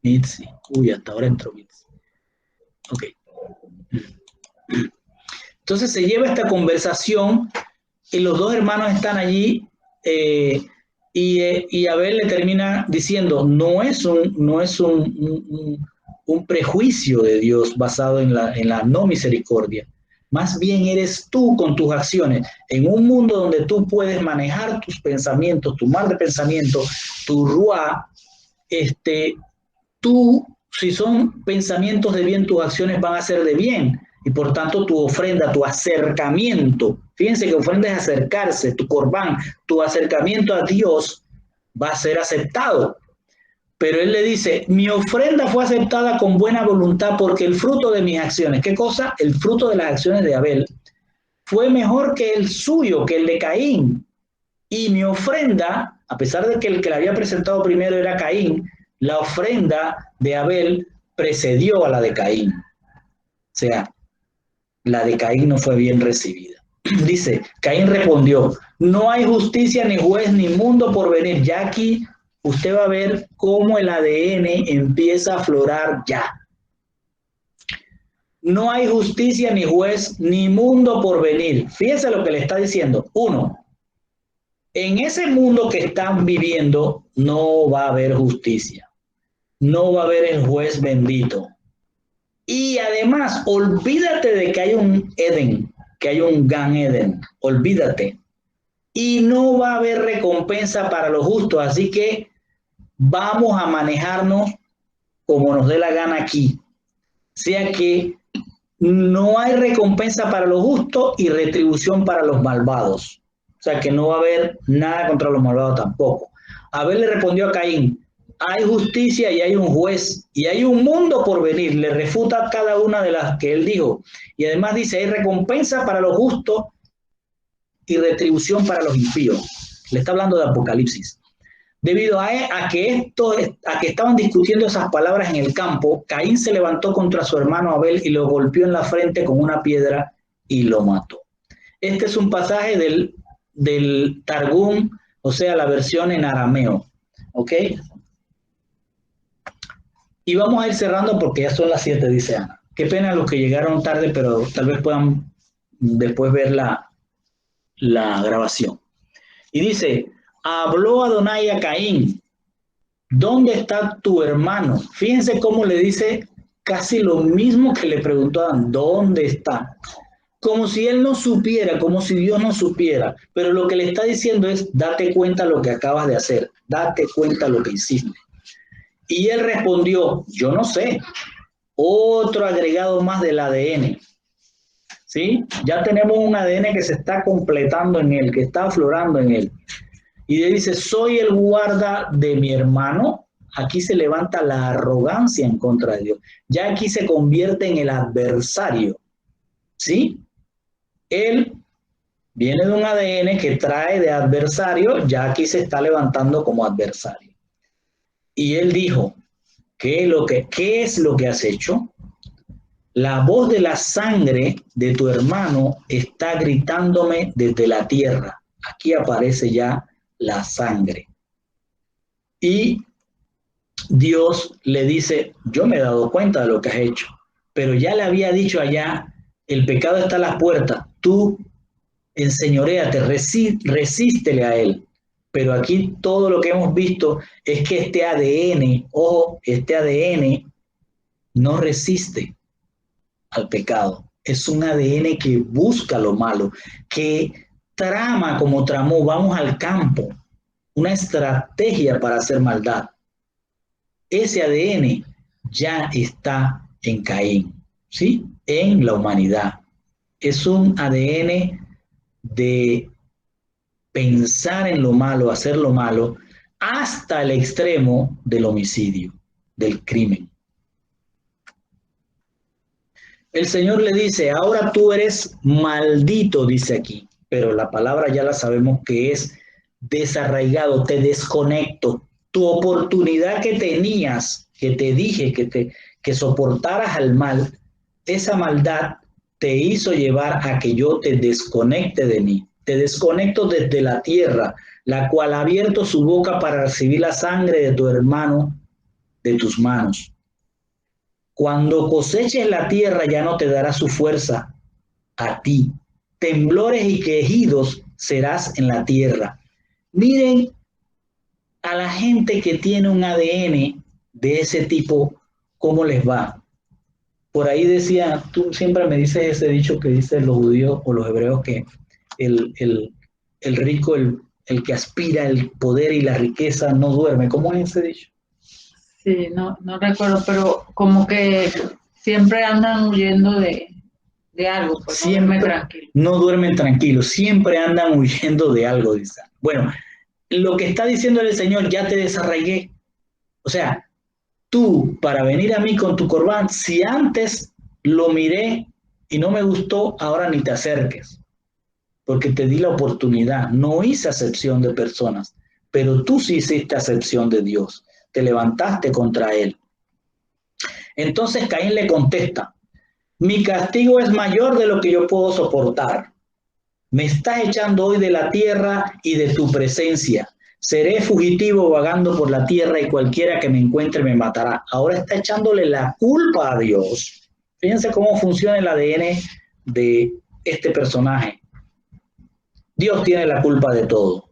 Mitzi. Uy, hasta ahora entró Mitzi. Ok. Entonces se lleva esta conversación y los dos hermanos están allí y Abel le termina diciendo, no es un prejuicio de Dios basado en la no misericordia. Más bien eres tú con tus acciones. En un mundo donde tú puedes manejar tus pensamientos, tu mar de pensamiento, tu ruá, tú, si son pensamientos de bien, tus acciones van a ser de bien. Y por tanto tu ofrenda, tu acercamiento, fíjense que ofrenda es acercarse, tu corbán, tu acercamiento a Dios va a ser aceptado. Pero él le dice, mi ofrenda fue aceptada con buena voluntad porque el fruto de mis acciones, ¿qué cosa? El fruto de las acciones de Abel fue mejor que el suyo, que el de Caín. Y mi ofrenda, a pesar de que el que la había presentado primero era Caín, la ofrenda de Abel precedió a la de Caín. O sea, la de Caín no fue bien recibida. Dice, Caín respondió, no hay justicia, ni juez, ni mundo por venir. Ya aquí usted va a ver cómo el ADN empieza a aflorar ya. No hay justicia, ni juez, ni mundo por venir. Fíjense lo que le está diciendo. Uno, en ese mundo que están viviendo no va a haber justicia. No va a haber el juez bendito. Y además, olvídate de que hay un Edén, que hay un Gan Eden. Olvídate. Y no va a haber recompensa para los justos. Así que vamos a manejarnos como nos dé la gana aquí. O sea que no hay recompensa para los justos y retribución para los malvados. O sea que no va a haber nada contra los malvados tampoco. Abel le respondió a Caín, hay justicia y hay un juez y hay un mundo por venir. Le refuta cada una de las que él dijo. Y además dice, hay recompensa para los justos y retribución para los impíos. Le está hablando de Apocalipsis. Debido a que estaban discutiendo esas palabras en el campo, Caín se levantó contra su hermano Abel y lo golpeó en la frente con una piedra y lo mató. Este es un pasaje del Targum, o sea, la versión en arameo. ¿Ok? Y vamos a ir cerrando porque ya son las 7, dice Ana. Qué pena los que llegaron tarde, pero tal vez puedan después ver la grabación. Y dice, habló Adonai a Caín, ¿dónde está tu hermano? Fíjense cómo le dice casi lo mismo que le preguntó a Adán, ¿dónde está? como si él no supiera, como si Dios no supiera, pero lo que le está diciendo es, date cuenta lo que acabas de hacer, date cuenta lo que hiciste. Y él respondió, yo no sé, otro agregado más del ADN. ¿Sí? Ya tenemos un ADN que se está completando en él, que está aflorando en él. Y le dice, soy el guarda de mi hermano. Aquí se levanta la arrogancia en contra de Dios. Ya aquí se convierte en el adversario. ¿Sí? Él viene de un ADN que trae de adversario, ya aquí se está levantando como adversario. Y él dijo, ¿qué es lo que has hecho? La voz de la sangre de tu hermano está gritándome desde la tierra. Aquí aparece ya la sangre. Y Dios le dice, yo me he dado cuenta de lo que has hecho, pero ya le había dicho allá, el pecado está a la puerta, tú enseñoréate, resístele a él. Pero aquí todo lo que hemos visto es que este ADN, ojo, este ADN no resiste al pecado. Es un ADN que busca lo malo, que trama como tramó, vamos al campo, una estrategia para hacer maldad. Ese ADN ya está en Caín, ¿sí? En la humanidad. Es un ADN de pensar en lo malo, hacer lo malo, hasta el extremo del homicidio, del crimen. El Señor le dice, ahora tú eres maldito, dice aquí, pero la palabra ya la sabemos que es desarraigado, te desconecto. Tu oportunidad que tenías, que te dije que soportaras al mal, esa maldad te hizo llevar a que yo te desconecte de mí. Te desconecto desde la tierra, la cual ha abierto su boca para recibir la sangre de tu hermano de tus manos. Cuando coseches la tierra ya no te dará su fuerza a ti. Temblores y quejidos serás en la tierra. Miren a la gente que tiene un ADN de ese tipo, ¿cómo les va? Por ahí decía, tú siempre me dices ese dicho que dicen los judíos o los hebreos, que el rico, el que aspira el poder y la riqueza no duerme. ¿Cómo es ese dicho? Sí, no recuerdo, pero como que siempre andan huyendo de algo, pues siempre, no duermen tranquilos, siempre andan huyendo de algo, dice. Bueno, lo que está diciendo el Señor, ya te desarraigué. O sea, tú, para venir a mí con tu corbán, si antes lo miré y no me gustó, ahora ni te acerques, porque te di la oportunidad. No hice acepción de personas, pero tú sí hiciste acepción de Dios. Te levantaste contra él. Entonces Caín le contesta, mi castigo es mayor de lo que yo puedo soportar. Me estás echando hoy de la tierra y de tu presencia. Seré fugitivo vagando por la tierra y cualquiera que me encuentre me matará. Ahora está echándole la culpa a Dios. Fíjense cómo funciona el ADN de este personaje. Dios tiene la culpa de todo.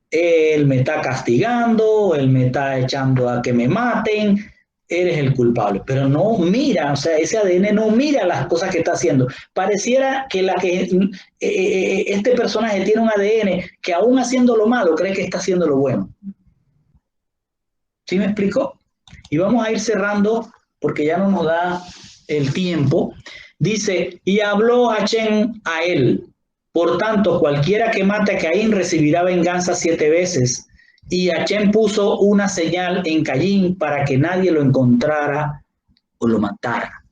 Él me está castigando, él me está echando a que me maten, eres el culpable. Pero no mira, o sea, ese ADN no mira las cosas que está haciendo. Pareciera que este personaje tiene un ADN que aún haciendo lo malo cree que está haciendo lo bueno. ¿Sí me explico? Y vamos a ir cerrando porque ya no nos da el tiempo. Dice, y habló Hachem a él. Por tanto, cualquiera que mate a Caín recibirá venganza 7 veces. Y Hachem puso una señal en Caín para que nadie lo encontrara o lo matara.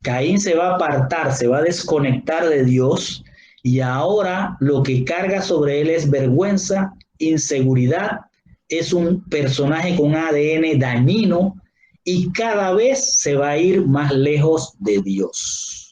Caín se va a apartar, se va a desconectar de Dios y ahora lo que carga sobre él es vergüenza, inseguridad. Es un personaje con ADN dañino y cada vez se va a ir más lejos de Dios.